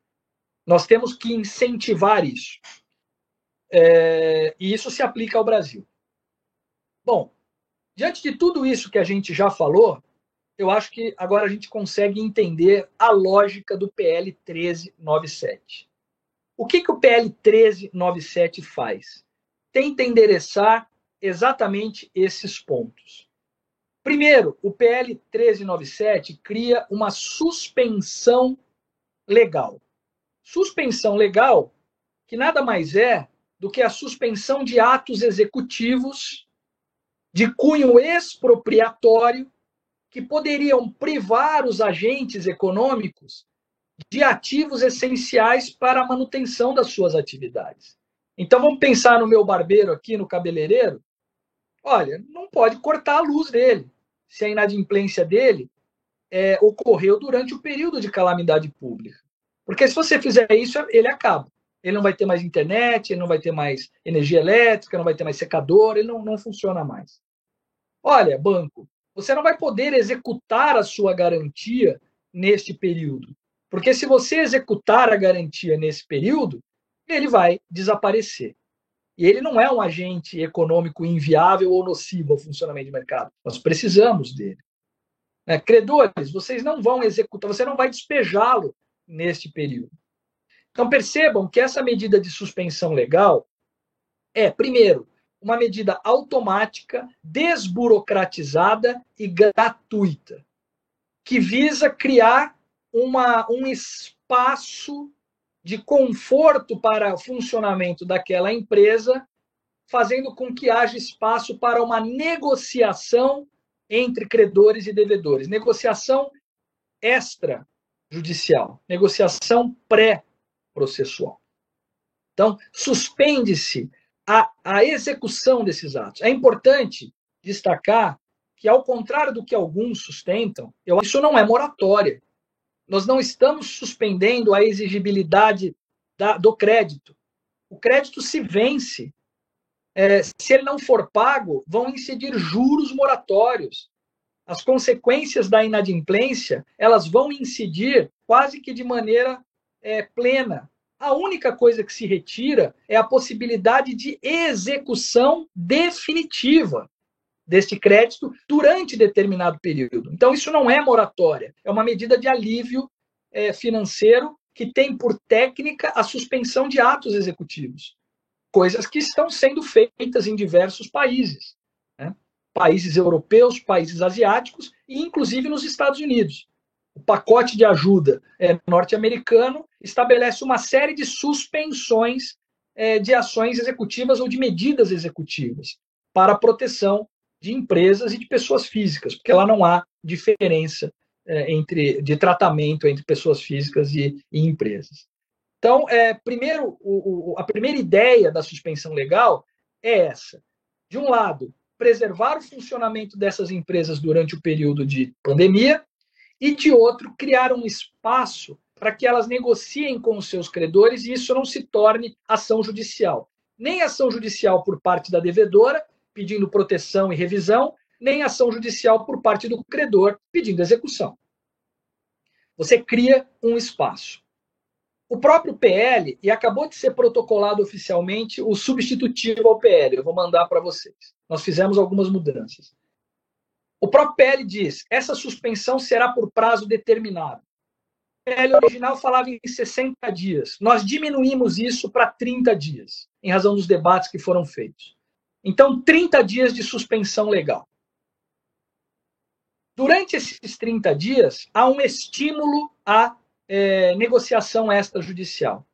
Nós temos que incentivar isso. E isso se aplica ao Brasil. Bom, Diante de tudo isso que a gente já falou, eu acho que agora a gente consegue entender a lógica do PL 1397. O que o PL 1397 faz? Tenta endereçar exatamente esses pontos. Primeiro, o PL 1397 cria uma suspensão legal. Suspensão legal que nada mais é do que a suspensão de atos executivos de cunho expropriatório que poderiam privar os agentes econômicos de ativos essenciais para a manutenção das suas atividades. Então vamos pensar no meu barbeiro aqui, no cabeleireiro. Olha, não pode cortar a luz dele, se a inadimplência dele ocorreu durante o período de calamidade pública. Porque se você fizer isso, ele acaba. Ele não vai ter mais internet, ele não vai ter mais energia elétrica, não vai ter mais secador, ele não funciona mais. Olha, banco, você não vai poder executar a sua garantia neste período. Porque se você executar a garantia nesse período, ele vai desaparecer. E ele não é um agente econômico inviável ou nocivo ao funcionamento do mercado. Nós precisamos dele. Credores, vocês não vão executar, você não vai despejá-lo neste período. Então percebam que essa medida de suspensão legal é, primeiro, uma medida automática, desburocratizada e gratuita, que visa criar um espaço de conforto para o funcionamento daquela empresa, fazendo com que haja espaço para uma negociação entre credores e devedores. Negociação extrajudicial, negociação pré-processual. Então, suspende-se a execução desses atos. É importante destacar que, ao contrário do que alguns sustentam, isso não é moratória. Nós não estamos suspendendo a exigibilidade do crédito. O crédito se vence. Se ele não for pago, vão incidir juros moratórios. As consequências da inadimplência, elas vão incidir quase que de maneira plena. A única coisa que se retira é a possibilidade de execução definitiva deste crédito durante determinado período. Então, isso não é moratória, é uma medida de alívio financeiro que tem por técnica a suspensão de atos executivos, coisas que estão sendo feitas em diversos países, né? Países europeus, países asiáticos e inclusive nos Estados Unidos. O pacote de ajuda norte-americano estabelece uma série de suspensões de ações executivas ou de medidas executivas para a proteção de empresas e de pessoas físicas, porque lá não há diferença de tratamento entre pessoas físicas e empresas. Então, primeiro, a primeira ideia da suspensão legal é essa. De um lado, preservar o funcionamento dessas empresas durante o período de pandemia, e, de outro, criar um espaço para que elas negociem com os seus credores e isso não se torne ação judicial. Nem ação judicial por parte da devedora, pedindo proteção e revisão, nem ação judicial por parte do credor, pedindo execução. Você cria um espaço. O próprio PL, e acabou de ser protocolado oficialmente o substitutivo ao PL, eu vou mandar para vocês. Nós fizemos algumas mudanças. O próprio PL diz, essa suspensão será por prazo determinado. O PL original falava em 60 dias. Nós diminuímos isso para 30 dias, em razão dos debates que foram feitos. Então, 30 dias de suspensão legal. Durante esses 30 dias, há um estímulo à negociação extrajudicial.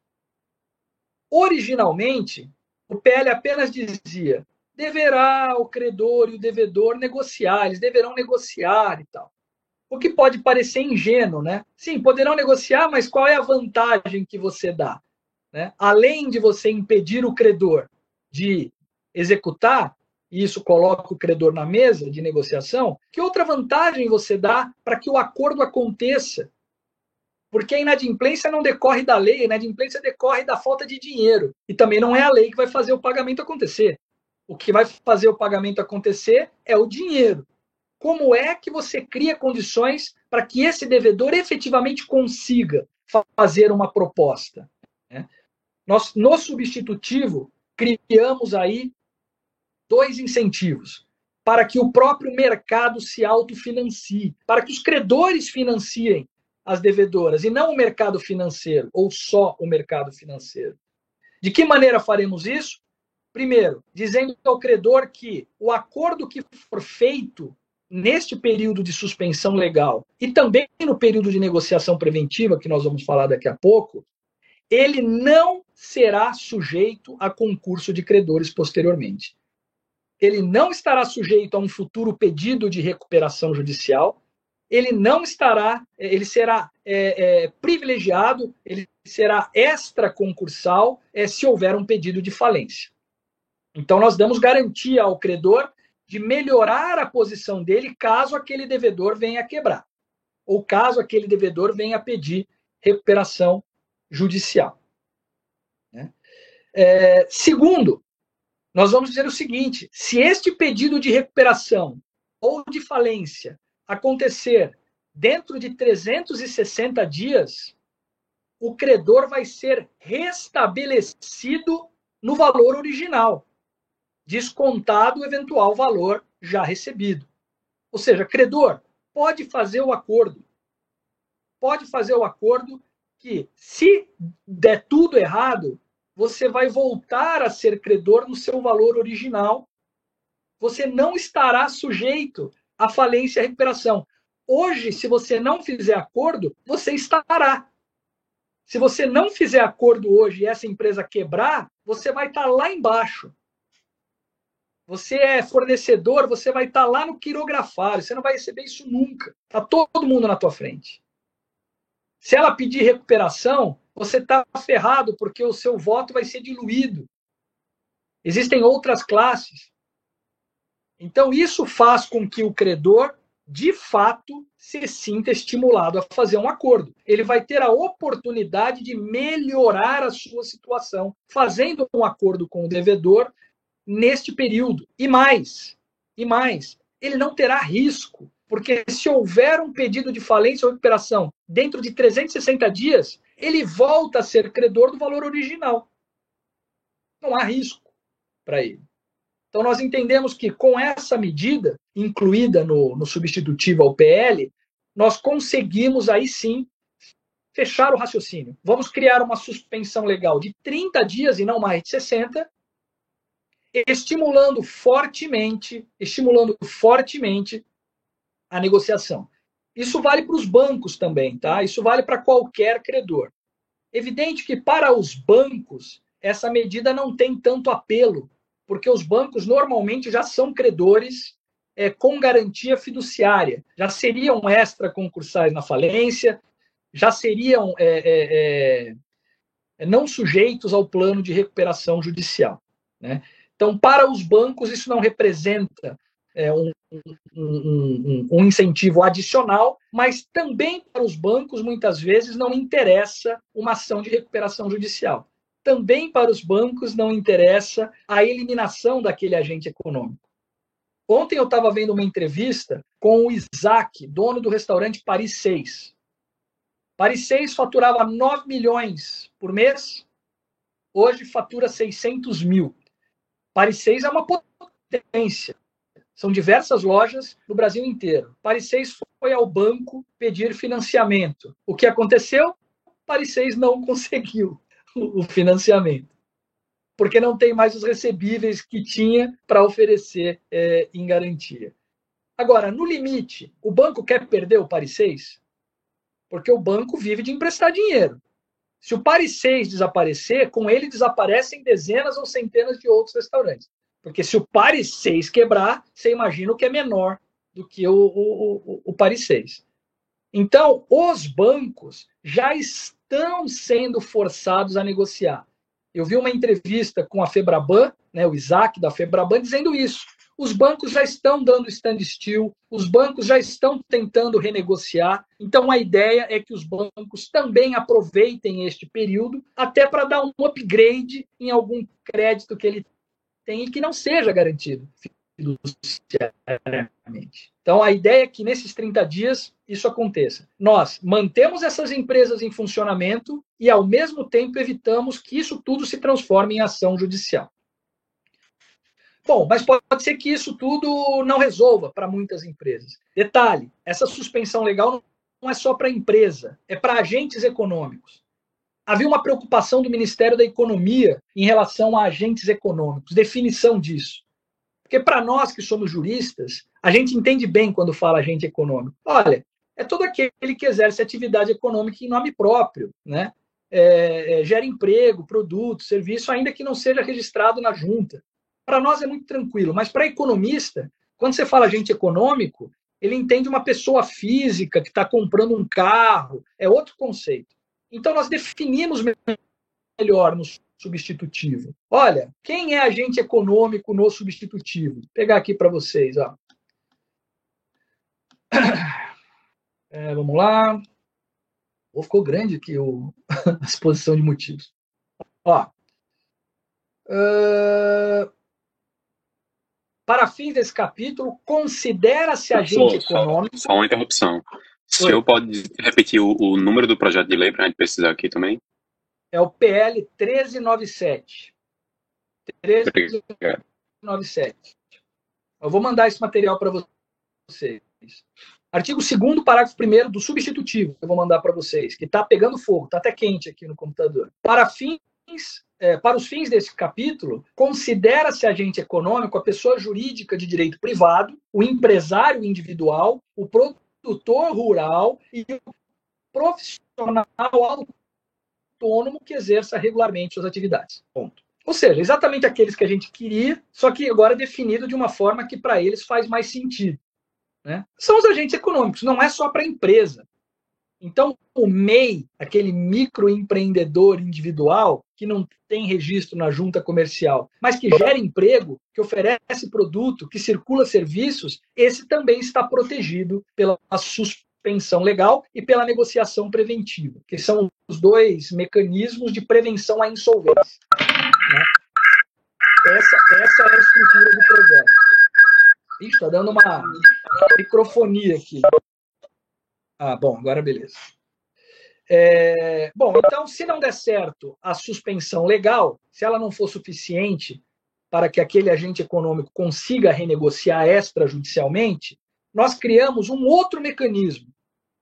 Originalmente, o PL apenas dizia deverá o credor e o devedor negociar, eles deverão negociar e tal. O que pode parecer ingênuo, né? Sim, poderão negociar, mas qual é a vantagem que você dá? Né? Além de você impedir o credor de executar, e isso coloca o credor na mesa de negociação, que outra vantagem você dá para que o acordo aconteça? Porque a inadimplência não decorre da lei, a inadimplência decorre da falta de dinheiro. E também não é a lei que vai fazer o pagamento acontecer. O que vai fazer o pagamento acontecer é o dinheiro. Como é que você cria condições para que esse devedor efetivamente consiga fazer uma proposta? Nós, no substitutivo, criamos aí 2 incentivos. para que o próprio mercado se autofinancie, para que os credores financiem as devedoras, e não o mercado financeiro, ou só o mercado financeiro. De que maneira faremos isso? Primeiro, dizendo ao credor que o acordo que for feito neste período de suspensão legal e também no período de negociação preventiva, que nós vamos falar daqui a pouco, ele não será sujeito a concurso de credores posteriormente. Ele não estará sujeito a um futuro pedido de recuperação judicial, ele não estará, ele será privilegiado, ele será extraconcursal se houver um pedido de falência. Então, nós damos garantia ao credor de melhorar a posição dele caso aquele devedor venha a quebrar, ou caso aquele devedor venha a pedir recuperação judicial. Segundo, nós vamos dizer o seguinte: se este pedido de recuperação ou de falência acontecer dentro de 360 dias, o credor vai ser restabelecido no valor original, descontado o eventual valor já recebido. Ou seja, credor pode fazer o acordo. Pode fazer o acordo que, se der tudo errado, você vai voltar a ser credor no seu valor original. Você não estará sujeito à falência e à recuperação. Hoje, se você não fizer acordo, você estará. Se você não fizer acordo hoje e essa empresa quebrar, você vai estar lá embaixo. Você é fornecedor, você vai estar lá no quirografário, você não vai receber isso nunca. Está todo mundo na tua frente. Se ela pedir recuperação, você está ferrado, porque o seu voto vai ser diluído. Existem outras classes. Então, isso faz com que o credor, de fato, se sinta estimulado a fazer um acordo. Ele vai ter a oportunidade de melhorar a sua situação, fazendo um acordo com o devedor neste período. E mais, ele não terá risco, porque se houver um pedido de falência ou recuperação dentro de 360 dias, ele volta a ser credor do valor original. Não há risco para ele. Então, nós entendemos que com essa medida, incluída no substitutivo ao PL, nós conseguimos aí sim fechar o raciocínio. Vamos criar uma suspensão legal de 30 dias e não mais de 60, estimulando fortemente a negociação. Isso vale para os bancos também, tá? Isso vale para qualquer credor. Evidente que para os bancos essa medida não tem tanto apelo, porque os bancos normalmente já são credores com garantia fiduciária, já seriam extraconcursais na falência, já seriam não sujeitos ao plano de recuperação judicial, né? Então, para os bancos, isso não representa um incentivo adicional, mas também para os bancos, muitas vezes, não interessa uma ação de recuperação judicial. Também para os bancos não interessa a eliminação daquele agente econômico. Ontem eu estava vendo uma entrevista com o Isaac, dono do restaurante Paris 6. Paris 6 faturava 9 milhões por mês, hoje fatura 600 mil. Paris 6 é uma potência. São diversas lojas no Brasil inteiro. Paris 6 foi ao banco pedir financiamento. O que aconteceu? Paris 6 não conseguiu o financiamento, porque não tem mais os recebíveis que tinha para oferecer em garantia. Agora, no limite, o banco quer perder o Paris 6? Porque o banco vive de emprestar dinheiro. Se o Paris 6 desaparecer, com ele desaparecem dezenas ou centenas de outros restaurantes. Porque se o Paris 6 quebrar, você imagina o que é menor do que o Paris 6. Então, os bancos já estão sendo forçados a negociar. Eu vi uma entrevista com a Febraban, né, o Isaac da Febraban, dizendo isso. Os bancos já estão dando standstill, os bancos já estão tentando renegociar. Então, a ideia é que os bancos também aproveitem este período até para dar um upgrade em algum crédito que ele tem e que não seja garantido fiduciariamente. Então, a ideia é que nesses 30 dias isso aconteça. Nós mantemos essas empresas em funcionamento e, ao mesmo tempo, evitamos que isso tudo se transforme em ação judicial. Bom, mas pode ser que isso tudo não resolva para muitas empresas. Detalhe, essa suspensão legal não é só para a empresa, é para agentes econômicos. Havia uma preocupação do Ministério da Economia em relação a agentes econômicos, definição disso. Porque para nós que somos juristas, a gente entende bem quando fala agente econômico. Olha, é todo aquele que exerce atividade econômica em nome próprio, né? Gera emprego, produto, serviço, ainda que não seja registrado na junta. Para nós é muito tranquilo, mas para economista, quando você fala agente econômico, ele entende uma pessoa física que está comprando um carro, é outro conceito. Então nós definimos melhor no substitutivo. Olha, quem é agente econômico no substitutivo? Vou pegar aqui para vocês. Ó. Vamos lá. Ficou grande aqui a exposição de motivos. Ó, para fins desse capítulo, considera-se agente econômico... Só uma interrupção. O senhor pode repetir o número do projeto de lei para a gente precisar aqui também? É o PL 1397. 1397. Eu vou mandar esse material para vocês. Artigo 2º, parágrafo 1º do substitutivo, que eu vou mandar para vocês, que está pegando fogo, está até quente aqui no computador. Para os fins desse capítulo, considera-se agente econômico a pessoa jurídica de direito privado, o empresário individual, o produtor rural e o profissional autônomo que exerça regularmente suas atividades. Ponto. Ou seja, exatamente aqueles que a gente queria, só que agora definido de uma forma que para eles faz mais sentido. Né? São os agentes econômicos, não é só para a empresa. Então, o MEI, aquele microempreendedor individual, que não tem registro na junta comercial, mas que gera emprego, que oferece produto, que circula serviços, esse também está protegido pela suspensão legal e pela negociação preventiva, que são os dois mecanismos de prevenção à insolvência. Né? Essa é a estrutura do projeto. Ixi, está dando uma microfonia aqui. Bom, agora beleza. Bom, então, se não der certo a suspensão legal, se ela não for suficiente para que aquele agente econômico consiga renegociar extrajudicialmente, nós criamos um outro mecanismo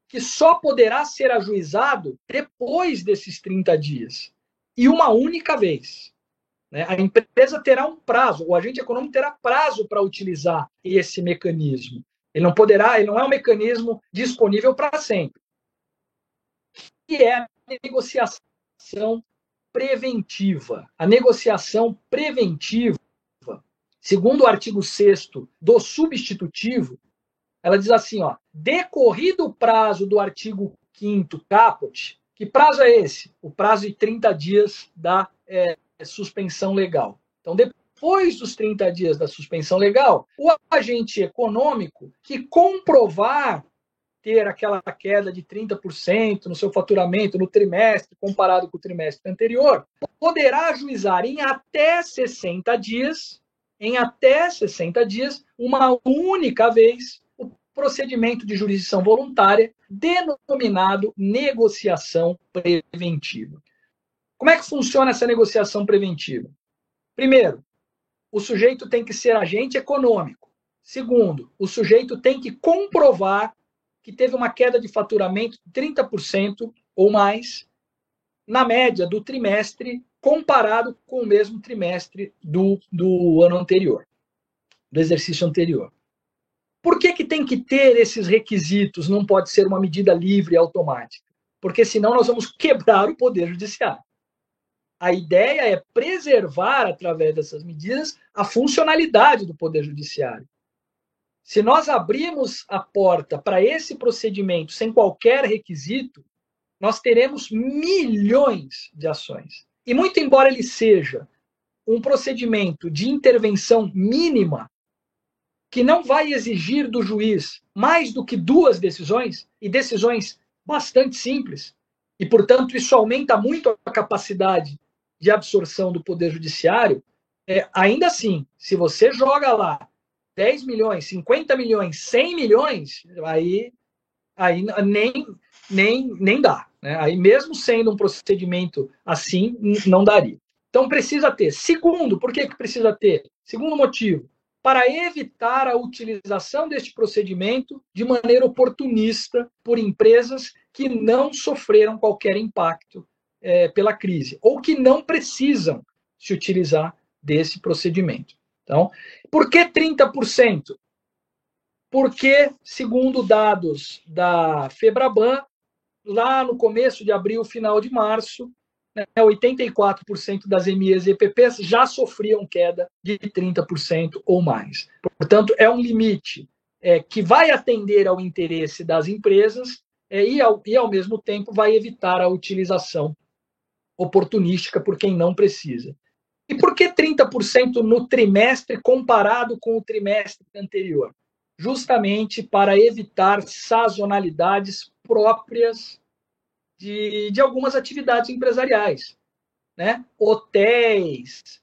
que só poderá ser ajuizado depois desses 30 dias e uma única vez. A empresa terá um prazo, o agente econômico terá prazo para utilizar esse mecanismo. Ele não é um mecanismo disponível para sempre. Que é a negociação preventiva. A negociação preventiva, segundo o artigo 6º do substitutivo, ela diz assim, decorrido o prazo do artigo 5º caput, que prazo é esse? O prazo de 30 dias da suspensão legal. Então, depois dos 30 dias da suspensão legal, o agente econômico que comprovar ter aquela queda de 30% no seu faturamento no trimestre, comparado com o trimestre anterior, poderá ajuizar em até 60 dias, uma única vez, o procedimento de jurisdição voluntária, denominado negociação preventiva. Como é que funciona essa negociação preventiva? Primeiro, o sujeito tem que ser agente econômico. Segundo, o sujeito tem que comprovar que teve uma queda de faturamento de 30% ou mais na média do trimestre comparado com o mesmo trimestre do ano anterior, do exercício anterior. Por que tem que ter esses requisitos? Não pode ser uma medida livre e automática. Porque senão nós vamos quebrar o Poder Judiciário. A ideia é preservar, através dessas medidas, a funcionalidade do Poder Judiciário. Se nós abrirmos a porta para esse procedimento sem qualquer requisito, nós teremos milhões de ações. E muito embora ele seja um procedimento de intervenção mínima, que não vai exigir do juiz mais do que 2 decisões, e decisões bastante simples, e, portanto, isso aumenta muito a capacidade de absorção do Poder Judiciário, ainda assim, se você joga lá 10 milhões, 50 milhões, 100 milhões, aí nem dá. Né? Aí, mesmo sendo um procedimento assim, não daria. Então, precisa ter. Segundo, por que precisa ter? Segundo motivo, para evitar a utilização deste procedimento de maneira oportunista por empresas que não sofreram qualquer impacto pela crise, ou que não precisam se utilizar desse procedimento. Então, por que 30%? Porque, segundo dados da Febraban, lá no começo de abril, final de março, 84% das MEs e EPPs já sofriam queda de 30% ou mais. Portanto, é um limite que vai atender ao interesse das empresas e, ao mesmo tempo, vai evitar a utilização oportunística por quem não precisa. E por que 30% no trimestre comparado com o trimestre anterior? Justamente para evitar sazonalidades próprias de algumas atividades empresariais, né? Hotéis,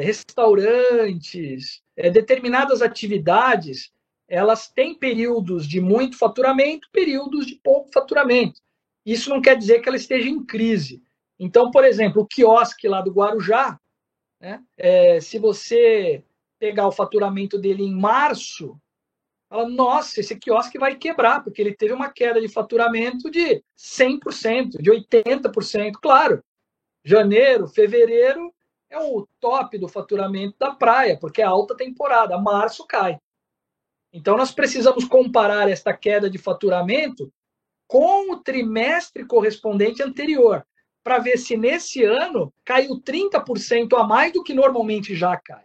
restaurantes, determinadas atividades, elas têm períodos de muito faturamento, períodos de pouco faturamento. Isso não quer dizer que ela esteja em crise. Então, por exemplo, o quiosque lá do Guarujá, né? Se você pegar o faturamento dele em março, fala, nossa, esse quiosque vai quebrar, porque ele teve uma queda de faturamento de 100%, de 80%. Claro, janeiro, fevereiro é o top do faturamento da praia, porque é alta temporada, março cai. Então, nós precisamos comparar esta queda de faturamento com o trimestre correspondente anterior, para ver se nesse ano caiu 30% a mais do que normalmente já cai.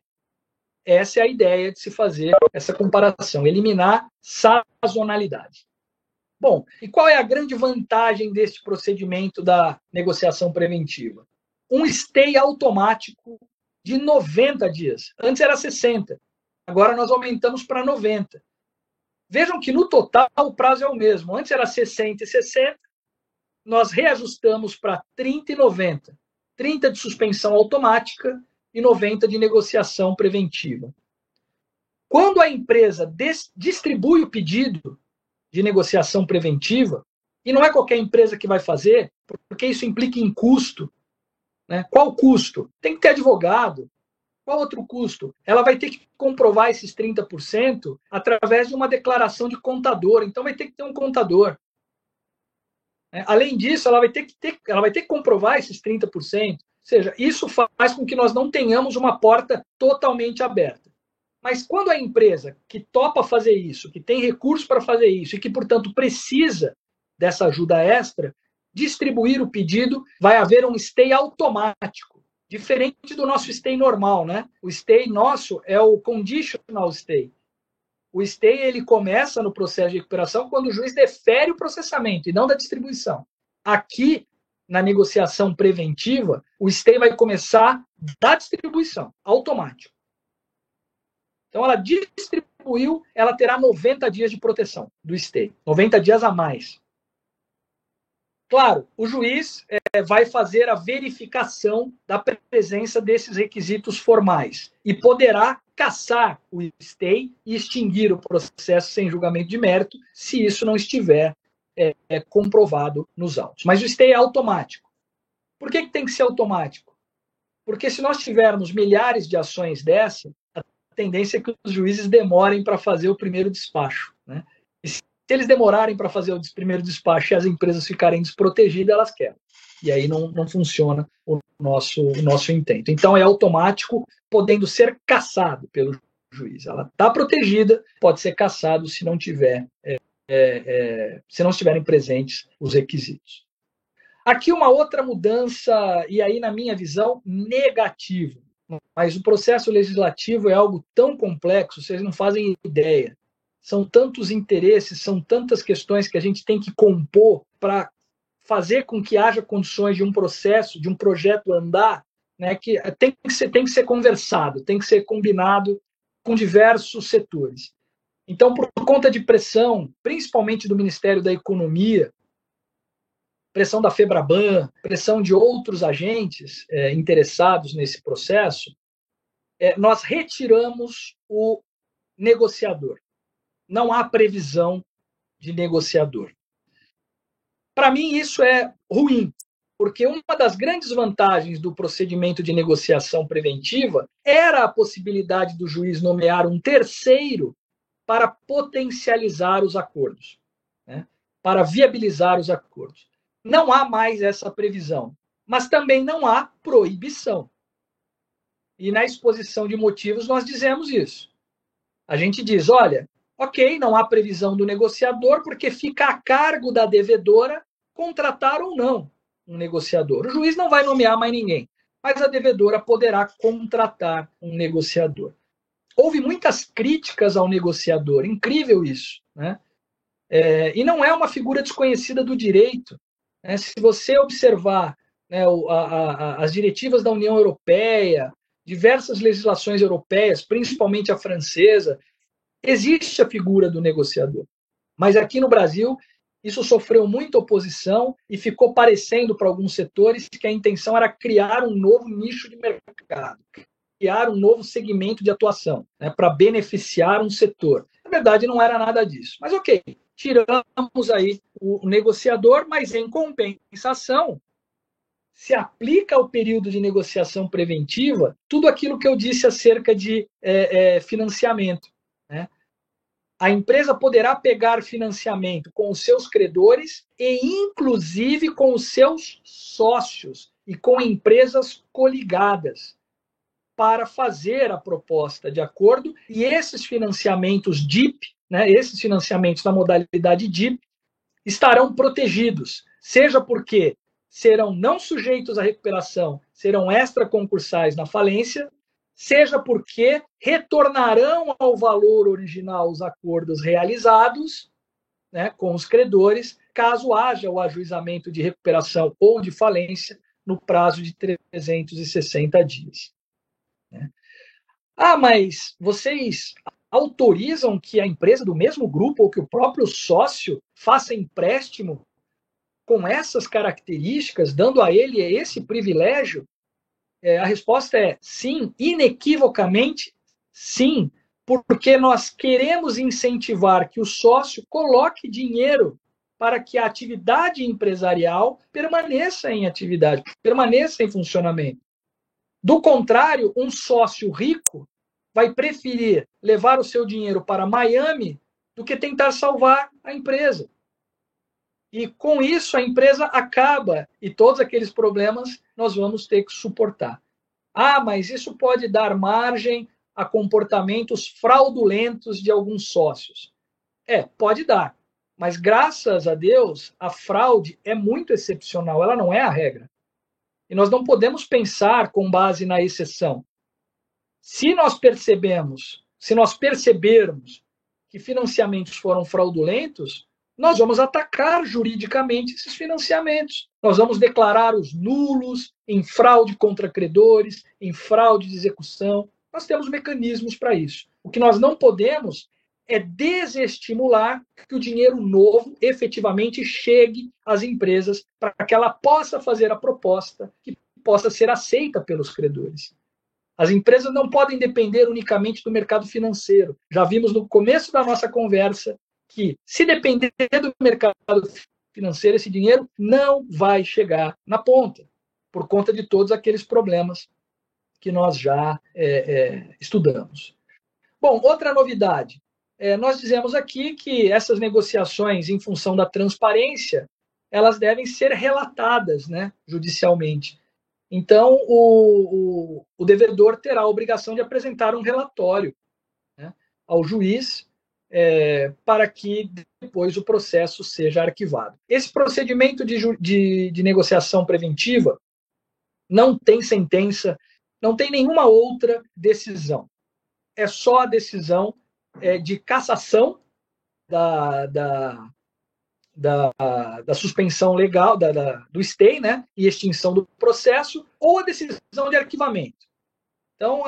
Essa é a ideia de se fazer essa comparação, eliminar sazonalidade. Bom, e qual é a grande vantagem deste procedimento da negociação preventiva? Um stay automático de 90 dias. Antes era 60, agora nós aumentamos para 90. Vejam que no total o prazo é o mesmo. Antes era 60 e 60, nós reajustamos para 30 e 90. 30 de suspensão automática e 90 de negociação preventiva. Quando a empresa distribui o pedido de negociação preventiva, e não é qualquer empresa que vai fazer, porque isso implica em custo, né? Qual custo? Tem que ter advogado. Qual outro custo? Ela vai ter que comprovar esses 30% através de uma declaração de contador. Então, vai ter que ter um contador. Além disso, ela vai ter que comprovar esses 30%. Ou seja, isso faz com que nós não tenhamos uma porta totalmente aberta. Mas quando a empresa que topa fazer isso, que tem recursos para fazer isso e que, portanto, precisa dessa ajuda extra, distribuir o pedido, vai haver um stay automático, diferente do nosso stay normal, né? O stay nosso é o conditional stay. O stay ele começa no processo de recuperação quando o juiz defere o processamento e não da distribuição. Aqui, na negociação preventiva, o stay vai começar da distribuição, automático. Então, ela distribuiu, ela terá 90 dias de proteção do stay, 90 dias a mais. Claro, o juiz vai fazer a verificação da presença desses requisitos formais e poderá cassar o stay e extinguir o processo sem julgamento de mérito, se isso não estiver comprovado nos autos. Mas o stay é automático. Por que tem que ser automático? Porque se nós tivermos milhares de ações dessa, a tendência é que os juízes demorem para fazer o primeiro despacho, né? E se eles demorarem para fazer o primeiro despacho e as empresas ficarem desprotegidas, elas quebram. E aí não funciona o nosso intento. Então, é automático, podendo ser cassado pelo juiz. Ela está protegida, pode ser cassado se não tiverem presentes os requisitos. Aqui uma outra mudança, e aí, na minha visão, negativa. Mas o processo legislativo é algo tão complexo, vocês não fazem ideia. São tantos interesses, são tantas questões que a gente tem que compor para fazer com que haja condições de um processo, de um projeto andar, né, que tem que ser conversado, tem que ser combinado com diversos setores. Então, por conta de pressão, principalmente do Ministério da Economia, pressão da Febraban, pressão de outros agentes interessados nesse processo, nós retiramos o negociador. Não há previsão de negociador. Para mim, isso é ruim, Porque uma das grandes vantagens do procedimento de negociação preventiva era a possibilidade do juiz nomear um terceiro para potencializar os acordos, né? Para viabilizar os acordos. Não há mais essa previsão, mas também não há proibição. E na exposição de motivos nós dizemos isso. A gente diz, olha, ok, não há previsão do negociador porque fica a cargo da devedora contratar ou não um negociador. O juiz não vai nomear mais ninguém, mas a devedora poderá contratar um negociador. Houve muitas críticas ao negociador, incrível isso, né? E não é uma figura desconhecida do direito, né? Se você observar, né, as diretivas da União Europeia, diversas legislações europeias, principalmente a francesa, existe a figura do negociador. Mas aqui no Brasil, isso sofreu muita oposição e ficou parecendo para alguns setores que a intenção era criar um novo nicho de mercado, criar um novo segmento de atuação, né, para beneficiar um setor. Na verdade, não era nada disso. Mas ok, tiramos aí o negociador, mas em compensação, se aplica ao período de negociação preventiva tudo aquilo que eu disse acerca de financiamento, né? A empresa poderá pegar financiamento com os seus credores e, inclusive, com os seus sócios e com empresas coligadas para fazer a proposta de acordo. E esses financiamentos DIP, né, esses financiamentos na modalidade DIP, estarão protegidos, seja porque serão não sujeitos à recuperação, serão extraconcursais na falência, seja porque retornarão ao valor original os acordos realizados, né, com os credores, caso haja o ajuizamento de recuperação ou de falência no prazo de 360 dias. Né? Mas vocês autorizam que a empresa do mesmo grupo ou que o próprio sócio faça empréstimo com essas características, dando a ele esse privilégio? A resposta é sim, inequivocamente sim, porque nós queremos incentivar que o sócio coloque dinheiro para que a atividade empresarial permaneça em atividade, permaneça em funcionamento. Do contrário, um sócio rico vai preferir levar o seu dinheiro para Miami do que tentar salvar a empresa. E com isso a empresa acaba e todos aqueles problemas nós vamos ter que suportar. Mas isso pode dar margem a comportamentos fraudulentos de alguns sócios. Pode dar. Mas graças a Deus, a fraude é muito excepcional, ela não é a regra. E nós não podemos pensar com base na exceção. Se nós percebermos que financiamentos foram fraudulentos, nós vamos atacar juridicamente esses financiamentos. Nós vamos declarar os nulos em fraude contra credores, em fraude de execução. Nós temos mecanismos para isso. O que nós não podemos é desestimular que o dinheiro novo efetivamente chegue às empresas para que ela possa fazer a proposta que possa ser aceita pelos credores. As empresas não podem depender unicamente do mercado financeiro. Já vimos no começo da nossa conversa que, se depender do mercado financeiro, esse dinheiro não vai chegar na ponta, por conta de todos aqueles problemas que nós já estudamos. Bom, outra novidade. Nós dizemos aqui que essas negociações, em função da transparência, elas devem ser relatadas, né, judicialmente. Então, o devedor terá a obrigação de apresentar um relatório, né, ao juiz, para que depois o processo seja arquivado. Esse procedimento de negociação preventiva não tem sentença, não tem nenhuma outra decisão. É só a decisão de cassação da suspensão legal, do stay, né, e extinção do processo, ou a decisão de arquivamento. Então,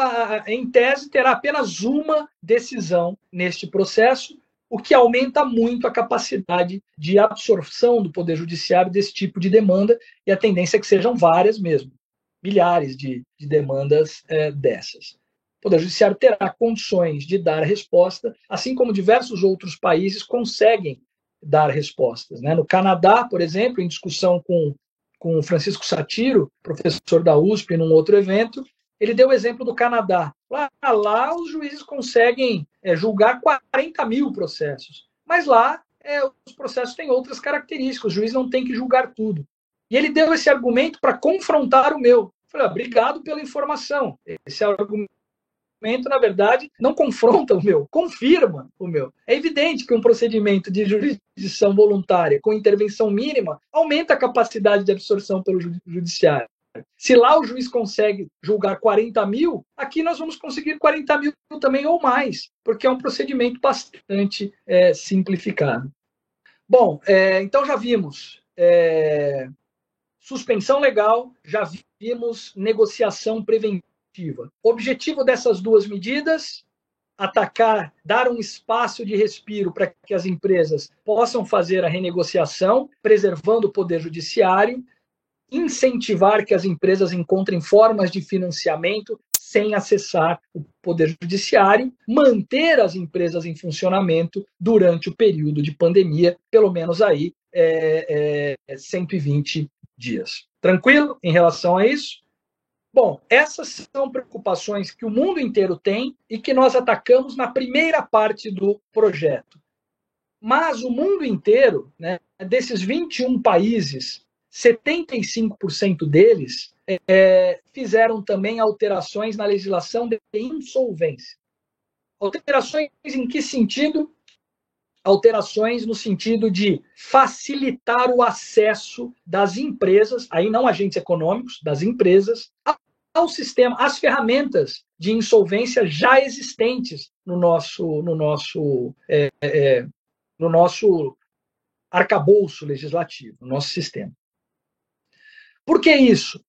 em tese, terá apenas uma decisão neste processo, o que aumenta muito a capacidade de absorção do Poder Judiciário desse tipo de demanda, e a tendência é que sejam várias mesmo, milhares de demandas dessas. O Poder Judiciário terá condições de dar resposta, assim como diversos outros países conseguem dar respostas, né? No Canadá, por exemplo, em discussão com com o Francisco Satiro, professor da USP, num outro evento. Ele deu o exemplo do Canadá. Lá os juízes conseguem julgar 40 mil processos, mas lá os processos têm outras características, o juiz não tem que julgar tudo. E ele deu esse argumento para confrontar o meu. Eu falei, obrigado pela informação. Esse argumento, na verdade, não confronta o meu, confirma o meu. É evidente que um procedimento de jurisdição voluntária com intervenção mínima aumenta a capacidade de absorção pelo judiciário. Se lá o juiz consegue julgar 40 mil, aqui nós vamos conseguir 40 mil também ou mais, porque é um procedimento bastante simplificado. Bom, então já vimos suspensão legal, já vimos negociação preventiva. O objetivo dessas duas medidas, atacar, dar um espaço de respiro para que as empresas possam fazer a renegociação, preservando o poder judiciário, incentivar que as empresas encontrem formas de financiamento sem acessar o poder judiciário, manter as empresas em funcionamento durante o período de pandemia, pelo menos aí 120 dias. Tranquilo em relação a isso? Bom, essas são preocupações que o mundo inteiro tem e que nós atacamos na primeira parte do projeto. Mas o mundo inteiro, né, desses 21 países, 75% deles fizeram também alterações na legislação de insolvência. Alterações em que sentido? Alterações no sentido de facilitar o acesso das empresas, aí não agentes econômicos, das empresas, ao sistema, às ferramentas de insolvência já existentes no nosso arcabouço legislativo, no nosso sistema. Por que isso?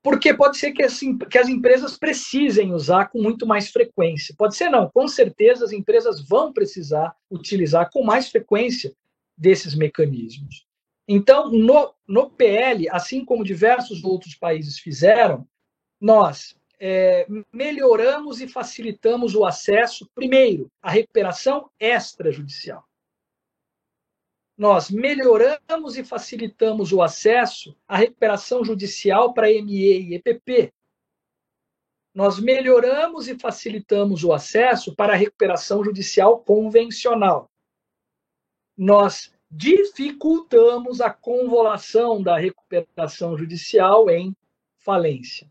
Porque pode ser que as empresas precisem usar com muito mais frequência. Pode ser não, com certeza as empresas vão precisar utilizar com mais frequência desses mecanismos. Então, no PL, assim como diversos outros países fizeram, nós melhoramos e facilitamos o acesso, primeiro, à recuperação extrajudicial. Nós melhoramos e facilitamos o acesso à recuperação judicial para ME e EPP. Nós melhoramos e facilitamos o acesso para a recuperação judicial convencional. Nós dificultamos a convolução da recuperação judicial em falência.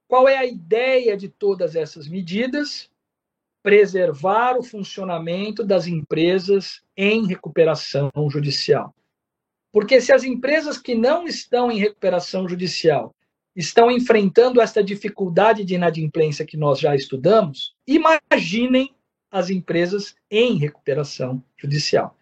Qual é a ideia de todas essas medidas? Preservar o funcionamento das empresas em recuperação judicial. Porque se as empresas que não estão em recuperação judicial estão enfrentando esta dificuldade de inadimplência que nós já estudamos, imaginem as empresas em recuperação judicial.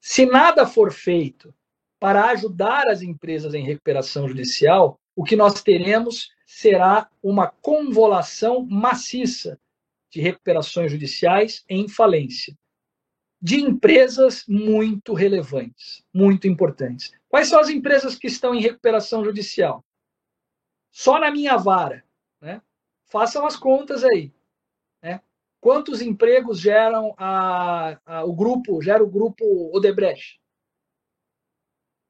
Se nada for feito para ajudar as empresas em recuperação judicial, o que nós teremos será uma convolução maciça de recuperações judiciais em falência, de empresas muito relevantes, muito importantes. Quais são as empresas que estão em recuperação judicial? Só na minha vara, né? Façam as contas aí, né? Quantos empregos geram o grupo Odebrecht?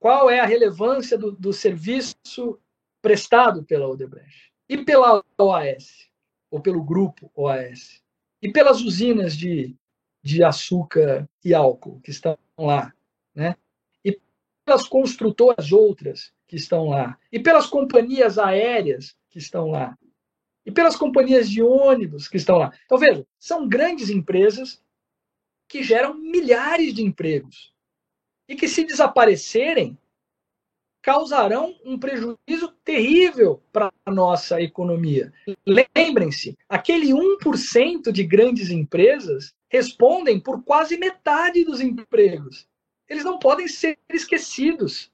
Qual é a relevância do serviço prestado pela Odebrecht? E pela OAS? Ou pelo grupo OAS, e pelas usinas de açúcar e álcool que estão lá, né? E pelas construtoras outras que estão lá, e pelas companhias aéreas que estão lá, e pelas companhias de ônibus que estão lá. Então, veja, são grandes empresas que geram milhares de empregos e que, se desaparecerem, causarão um prejuízo terrível para a nossa economia. Lembrem-se, aquele 1% de grandes empresas respondem por quase metade dos empregos. Eles não podem ser esquecidos.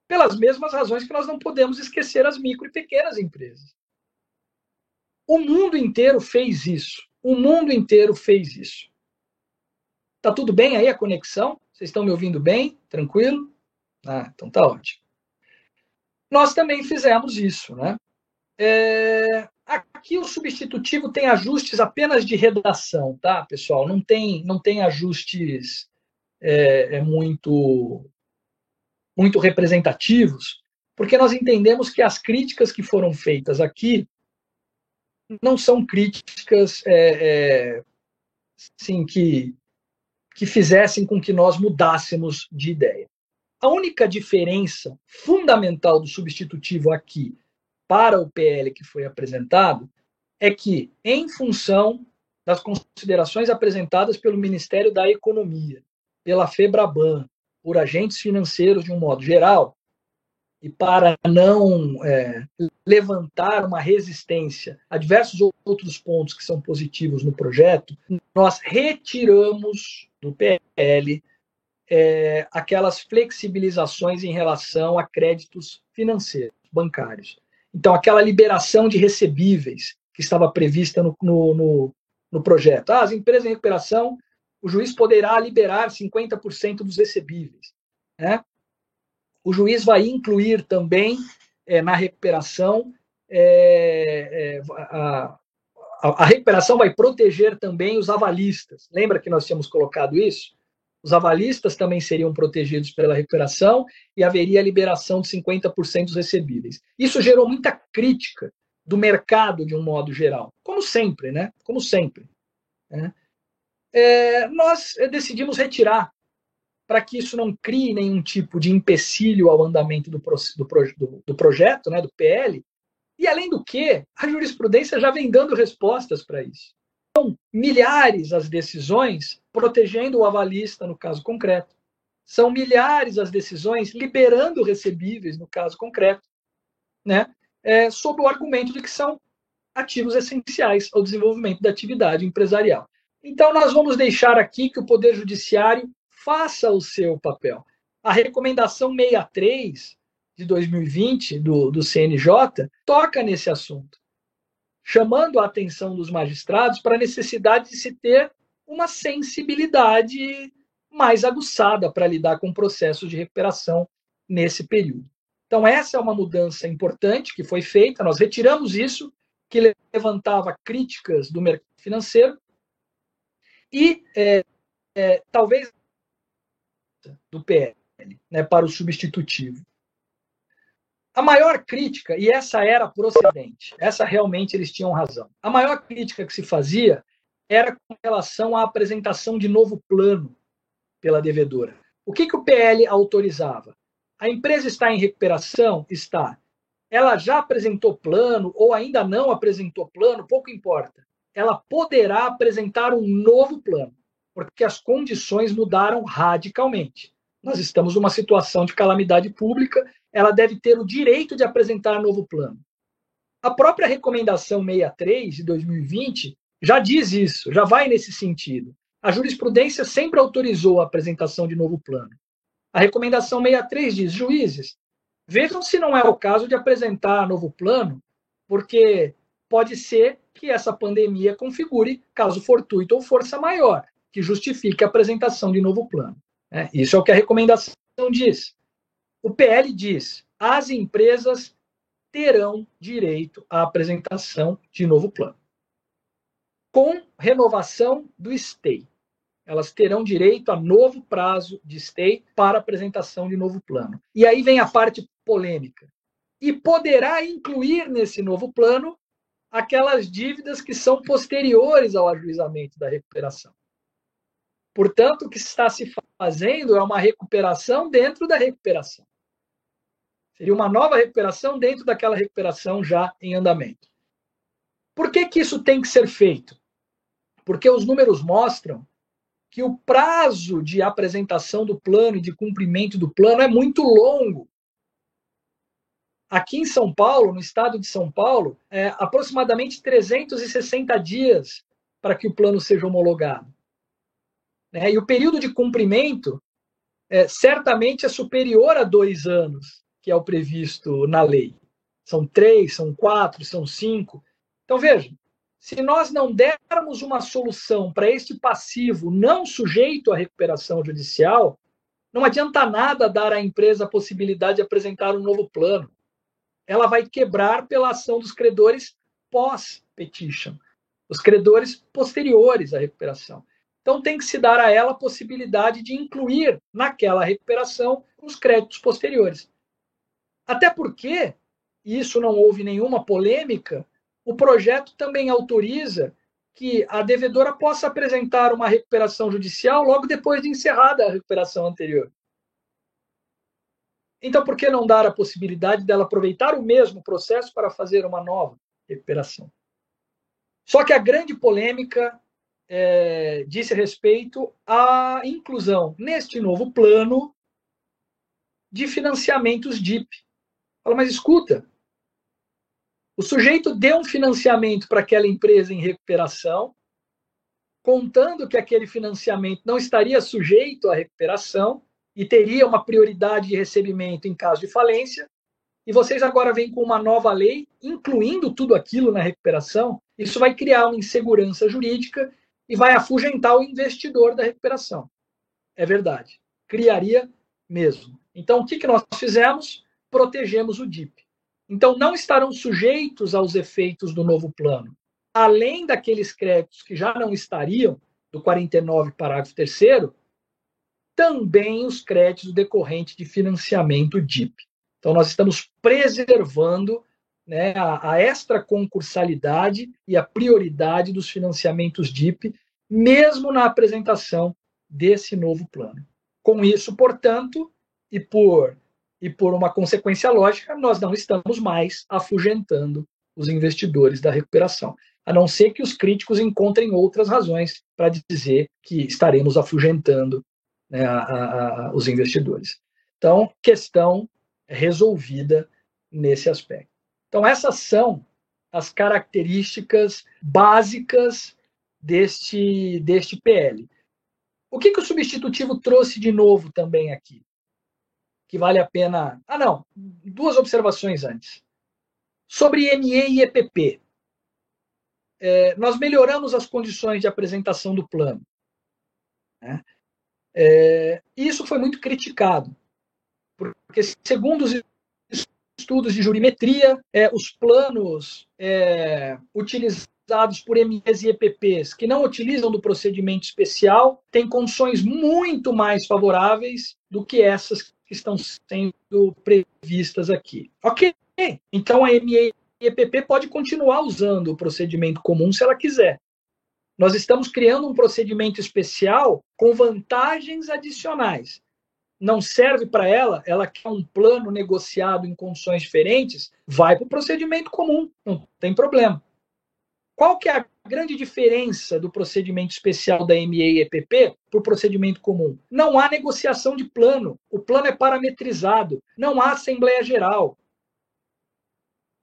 Pelas mesmas razões que nós não podemos esquecer as micro e pequenas empresas. O mundo inteiro fez isso. O mundo inteiro fez isso. Tá tudo bem aí a conexão? Vocês estão me ouvindo bem? Tranquilo? Então tá ótimo. Nós também fizemos isso, né? Aqui o substitutivo tem ajustes apenas de redação, tá, pessoal? Não tem ajustes muito muito representativos, porque nós entendemos que as críticas que foram feitas aqui não são críticas assim, que fizessem com que nós mudássemos de ideia. A única diferença fundamental do substitutivo aqui para o PL que foi apresentado é que, em função das considerações apresentadas pelo Ministério da Economia, pela FEBRABAN, por agentes financeiros de um modo geral, e para não levantar uma resistência a diversos outros pontos que são positivos no projeto, nós retiramos do PL aquelas flexibilizações em relação a créditos financeiros, bancários. Então, aquela liberação de recebíveis que estava prevista no projeto. As empresas em recuperação, o juiz poderá liberar 50% dos recebíveis. Né? O juiz vai incluir também na recuperação, a recuperação vai proteger também os avalistas. Lembra que nós tínhamos colocado isso? Os avalistas também seriam protegidos pela recuperação e haveria a liberação de 50% dos recebíveis. Isso gerou muita crítica do mercado de um modo geral, como sempre, né? Como sempre. Né? Nós decidimos retirar para que isso não crie nenhum tipo de empecilho ao andamento do projeto, né, do PL, e além do que, a jurisprudência já vem dando respostas para isso. São milhares as decisões protegendo o avalista no caso concreto. São milhares as decisões liberando recebíveis no caso concreto, né, sob o argumento de que são ativos essenciais ao desenvolvimento da atividade empresarial. Então, nós vamos deixar aqui que o Poder Judiciário faça o seu papel. A recomendação 63 de 2020 do CNJ toca nesse assunto, chamando a atenção dos magistrados para a necessidade de se ter uma sensibilidade mais aguçada para lidar com processos de recuperação nesse período. Então, essa é uma mudança importante que foi feita, nós retiramos isso, que levantava críticas do mercado financeiro, e talvez do PL, né, para o substitutivo. A maior crítica, e essa era procedente, essa realmente eles tinham razão, a maior crítica que se fazia era com relação à apresentação de novo plano pela devedora. O que o PL autorizava? A empresa está em recuperação? Está. Ela já apresentou plano ou ainda não apresentou plano? Pouco importa. Ela poderá apresentar um novo plano, porque as condições mudaram radicalmente. Nós estamos numa situação de calamidade pública, ela deve ter o direito de apresentar novo plano. A própria recomendação 63 de 2020 já diz isso, já vai nesse sentido. A jurisprudência sempre autorizou a apresentação de novo plano. A recomendação 63 diz, juízes, vejam se não é o caso de apresentar novo plano, porque pode ser que essa pandemia configure caso fortuito ou força maior, que justifique a apresentação de novo plano. Isso é o que a recomendação diz. O PL diz, as empresas terão direito à apresentação de novo plano. Com renovação do STEI. Elas terão direito a novo prazo de STEI para apresentação de novo plano. E aí vem a parte polêmica. E poderá incluir nesse novo plano aquelas dívidas que são posteriores ao ajuizamento da recuperação. Portanto, o que está se fazendo é uma recuperação dentro da recuperação. Seria uma nova recuperação dentro daquela recuperação já em andamento. Por que isso tem que ser feito? Porque os números mostram que o prazo de apresentação do plano e de cumprimento do plano é muito longo. Aqui em São Paulo, no estado de São Paulo, aproximadamente 360 dias para que o plano seja homologado. E o período de cumprimento certamente é superior a 2 anos, que é o previsto na lei. São 3, são 4, são 5. Então, vejam, se nós não dermos uma solução para este passivo não sujeito à recuperação judicial, não adianta nada dar à empresa a possibilidade de apresentar um novo plano. Ela vai quebrar pela ação dos credores pós-petition, os credores posteriores à recuperação. Então tem que se dar a ela a possibilidade de incluir naquela recuperação os créditos posteriores. Até porque, e isso não houve nenhuma polêmica, o projeto também autoriza que a devedora possa apresentar uma recuperação judicial logo depois de encerrada a recuperação anterior. Então, por que não dar a possibilidade dela aproveitar o mesmo processo para fazer uma nova recuperação? Só que a grande polêmica disse respeito à inclusão neste novo plano de financiamentos DIP. Fala, mas escuta, o sujeito deu um financiamento para aquela empresa em recuperação, contando que aquele financiamento não estaria sujeito à recuperação e teria uma prioridade de recebimento em caso de falência, e vocês agora vêm com uma nova lei, incluindo tudo aquilo na recuperação. Isso vai criar uma insegurança jurídica e vai afugentar o investidor da recuperação. É verdade. Criaria mesmo. Então, o que nós fizemos? Protegemos o DIP. Então, não estarão sujeitos aos efeitos do novo plano. Além daqueles créditos que já não estariam, do 49, parágrafo 3º, também os créditos decorrentes de financiamento DIP. Então, nós estamos preservando, né, a extraconcursalidade e a prioridade dos financiamentos DIP, mesmo na apresentação desse novo plano. Com isso, portanto, e por uma consequência lógica, nós não estamos mais afugentando os investidores da recuperação, a não ser que os críticos encontrem outras razões para dizer que estaremos afugentando, né, os investidores. Então, questão resolvida nesse aspecto. Então, essas são as características básicas deste PL. O que o substitutivo trouxe de novo também aqui? Que vale a pena... duas observações antes. Sobre ME e EPP. Nós melhoramos as condições de apresentação do plano, né? Isso foi muito criticado, porque, segundo os estudos de jurimetria, os planos utilizados por MEs e EPPs que não utilizam do procedimento especial têm condições muito mais favoráveis do que essas que estão sendo previstas aqui. Ok, então a ME e EPP pode continuar usando o procedimento comum se ela quiser. Nós estamos criando um procedimento especial com vantagens adicionais. Não serve para ela quer um plano negociado em condições diferentes, vai para o procedimento comum, não tem problema. Qual que é a grande diferença do procedimento especial da ME e EPP para o procedimento comum? Não há negociação de plano, o plano é parametrizado, não há Assembleia Geral.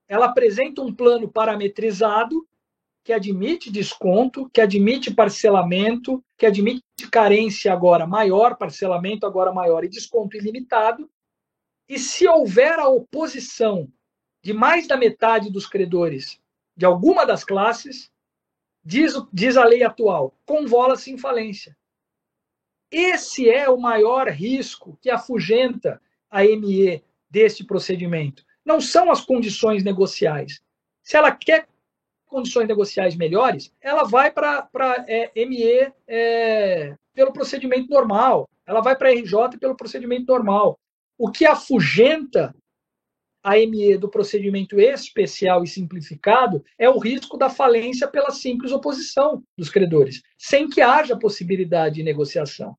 Ela apresenta um plano parametrizado que admite desconto, que admite parcelamento, que admite carência agora maior, parcelamento agora maior e desconto ilimitado. E se houver a oposição de mais da metade dos credores de alguma das classes, diz a lei atual, convola-se em falência. Esse é o maior risco que afugenta a ME deste procedimento. Não são as condições negociais. Se ela quer condições negociais melhores, ela vai para ME pelo procedimento normal, ela vai para RJ pelo procedimento normal. O que afugenta a ME do procedimento especial e simplificado é o risco da falência pela simples oposição dos credores, sem que haja possibilidade de negociação.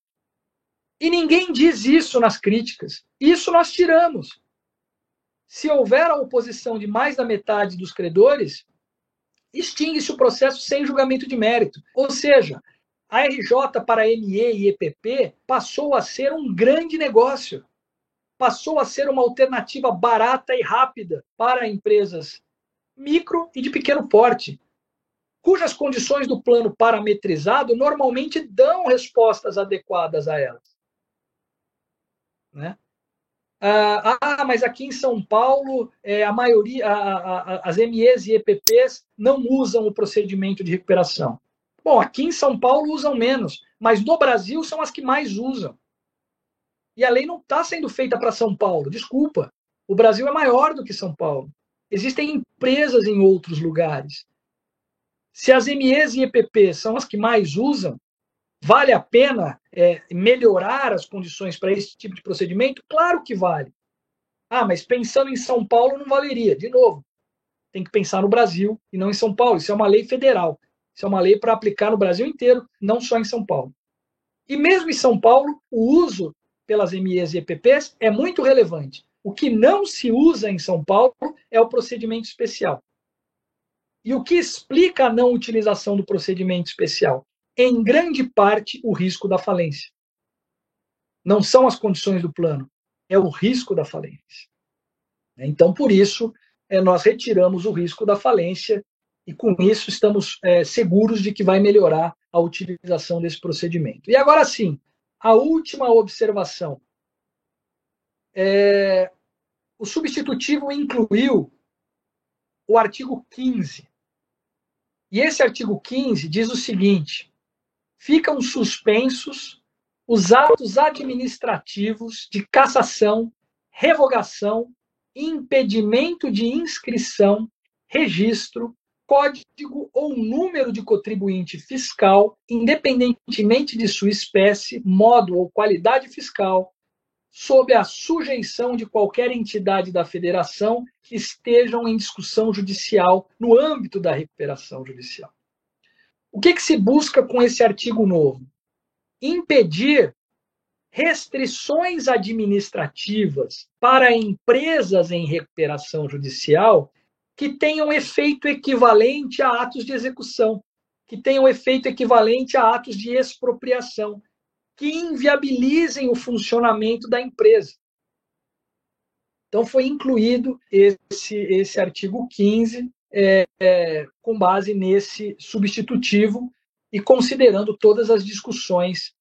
E ninguém diz isso nas críticas. Isso nós tiramos. Se houver a oposição de mais da metade dos credores, extingue-se o processo sem julgamento de mérito. Ou seja, a RJ para ME e EPP passou a ser um grande negócio. Passou a ser uma alternativa barata e rápida para empresas micro e de pequeno porte, cujas condições do plano parametrizado normalmente dão respostas adequadas a elas. Né? Mas aqui em São Paulo, a maioria, as MEs e EPPs não usam o procedimento de recuperação. Bom, aqui em São Paulo usam menos, mas no Brasil são as que mais usam. E a lei não está sendo feita para São Paulo, desculpa. O Brasil é maior do que São Paulo. Existem empresas em outros lugares. Se as MEs e EPPs são as que mais usam, Vale a pena melhorar as condições para esse tipo de procedimento? Claro que vale. Ah, mas pensando em São Paulo não valeria. De novo, tem que pensar no Brasil e não em São Paulo. Isso é uma lei federal. Isso é uma lei para aplicar no Brasil inteiro, não só em São Paulo. E mesmo em São Paulo, o uso pelas MEs e EPPs é muito relevante. O que não se usa em São Paulo é o procedimento especial. E o que explica a não utilização do procedimento especial? Em grande parte, o risco da falência. Não são as condições do plano, é o risco da falência. Então, por isso, nós retiramos o risco da falência e, com isso, estamos seguros de que vai melhorar a utilização desse procedimento. E agora sim, a última observação. O substitutivo incluiu o artigo 15. E esse artigo 15 diz o seguinte: ficam suspensos os atos administrativos de cassação, revogação, impedimento de inscrição, registro, código ou número de contribuinte fiscal, independentemente de sua espécie, modo ou qualidade fiscal, sob a sujeição de qualquer entidade da federação que estejam em discussão judicial no âmbito da recuperação judicial. O que se busca com esse artigo novo? Impedir restrições administrativas para empresas em recuperação judicial que tenham efeito equivalente a atos de execução, que tenham efeito equivalente a atos de expropriação, que inviabilizem o funcionamento da empresa. Então, foi incluído esse artigo 15 com base nesse substitutivo e considerando todas as discussões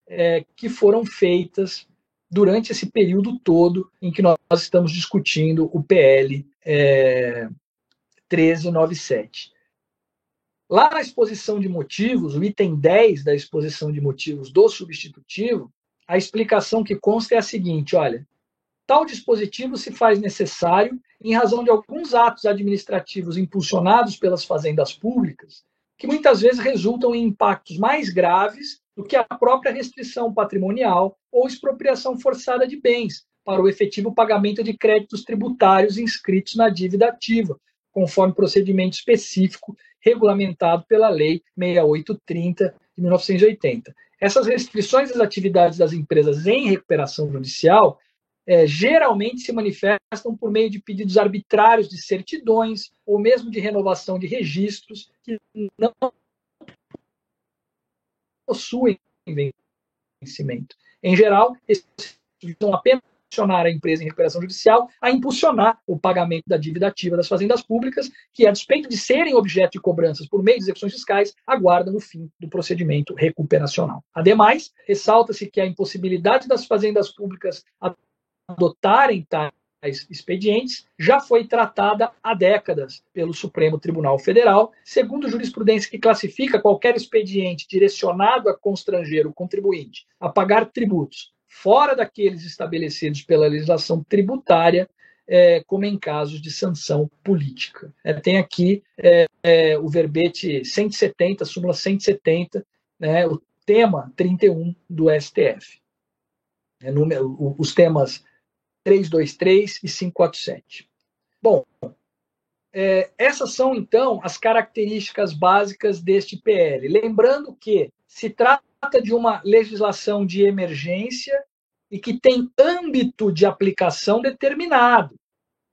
que foram feitas durante esse período todo em que nós estamos discutindo o PL 1397. Lá na exposição de motivos, o item 10 da exposição de motivos do substitutivo, a explicação que consta é a seguinte: olha, tal dispositivo se faz necessário em razão de alguns atos administrativos impulsionados pelas fazendas públicas, que muitas vezes resultam em impactos mais graves do que a própria restrição patrimonial ou expropriação forçada de bens, para o efetivo pagamento de créditos tributários inscritos na dívida ativa, conforme procedimento específico regulamentado pela Lei 6830 de 1980. Essas restrições às atividades das empresas em recuperação judicial geralmente se manifestam por meio de pedidos arbitrários de certidões ou mesmo de renovação de registros que não possuem vencimento. Em geral, esses visam apenas pressionar a empresa em recuperação judicial a impulsionar o pagamento da dívida ativa das fazendas públicas, que, a despeito de serem objeto de cobranças por meio de execuções fiscais, aguardam o fim do procedimento recuperacional. Ademais, ressalta-se que a impossibilidade das fazendas públicas adotarem tais expedientes já foi tratada há décadas pelo Supremo Tribunal Federal, segundo jurisprudência que classifica qualquer expediente direcionado a constranger o contribuinte a pagar tributos fora daqueles estabelecidos pela legislação tributária, como em casos de sanção política. Tem aqui o verbete 170, súmula 170, o tema 31 do STF. Os temas 323 e 547. Bom, essas são, então, as características básicas deste PL. Lembrando que se trata de uma legislação de emergência e que tem âmbito de aplicação determinado.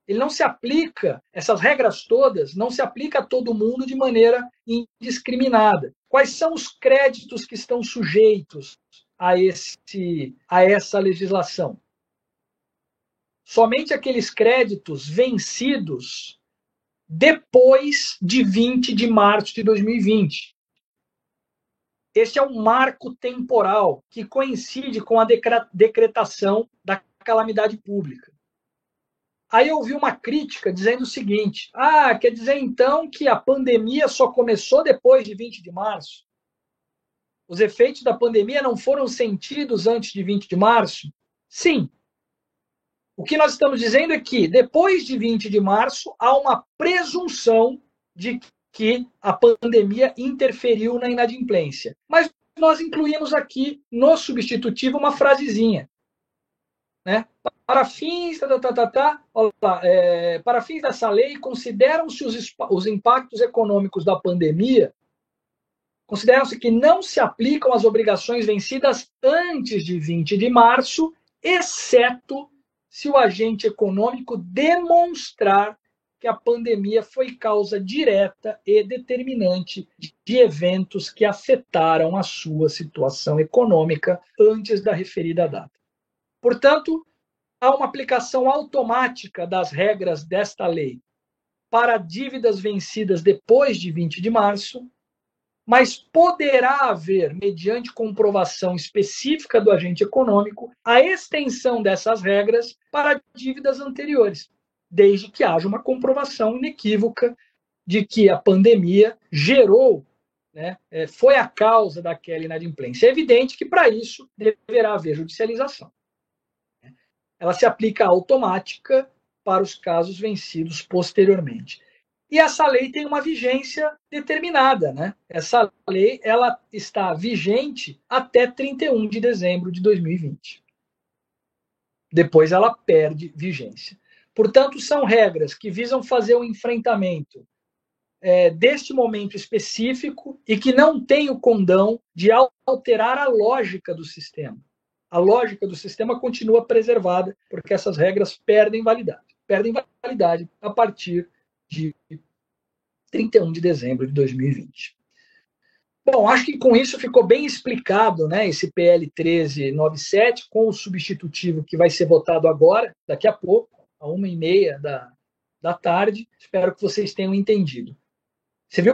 Ele não se aplica, essas regras todas, não se aplica a todo mundo de maneira indiscriminada. Quais são os créditos que estão sujeitos a essa legislação? Somente aqueles créditos vencidos depois de 20 de março de 2020. Este é um marco temporal que coincide com a decretação da calamidade pública. Aí eu ouvi uma crítica dizendo o seguinte: quer dizer então que a pandemia só começou depois de 20 de março? Os efeitos da pandemia não foram sentidos antes de 20 de março? Sim. O que nós estamos dizendo é que, depois de 20 de março, há uma presunção de que a pandemia interferiu na inadimplência. Mas nós incluímos aqui no substitutivo uma frasezinha, né? Para fins, olha lá, para fins dessa lei, consideram-se os impactos econômicos da pandemia, consideram-se que não se aplicam as obrigações vencidas antes de 20 de março, exceto se o agente econômico demonstrar que a pandemia foi causa direta e determinante de eventos que afetaram a sua situação econômica antes da referida data. Portanto, há uma aplicação automática das regras desta lei para dívidas vencidas depois de 20 de março, mas poderá haver, mediante comprovação específica do agente econômico, a extensão dessas regras para dívidas anteriores, desde que haja uma comprovação inequívoca de que a pandemia gerou, né, foi a causa daquela inadimplência. É evidente que, para isso, deverá haver judicialização. Ela se aplica automática para os casos vencidos posteriormente. E essa lei tem uma vigência determinada, né? Essa lei ela está vigente até 31 de dezembro de 2020. Depois ela perde vigência. Portanto, são regras que visam fazer o enfrentamento deste momento específico e que não tem o condão de alterar a lógica do sistema. A lógica do sistema continua preservada, porque essas regras perdem validade. Perdem validade a partir de 31 de dezembro de 2020. Bom, acho que com isso ficou bem explicado, né, esse PL 1397, com o substitutivo que vai ser votado agora, daqui a pouco, às 13h30 da tarde. Espero que vocês tenham entendido. Você viu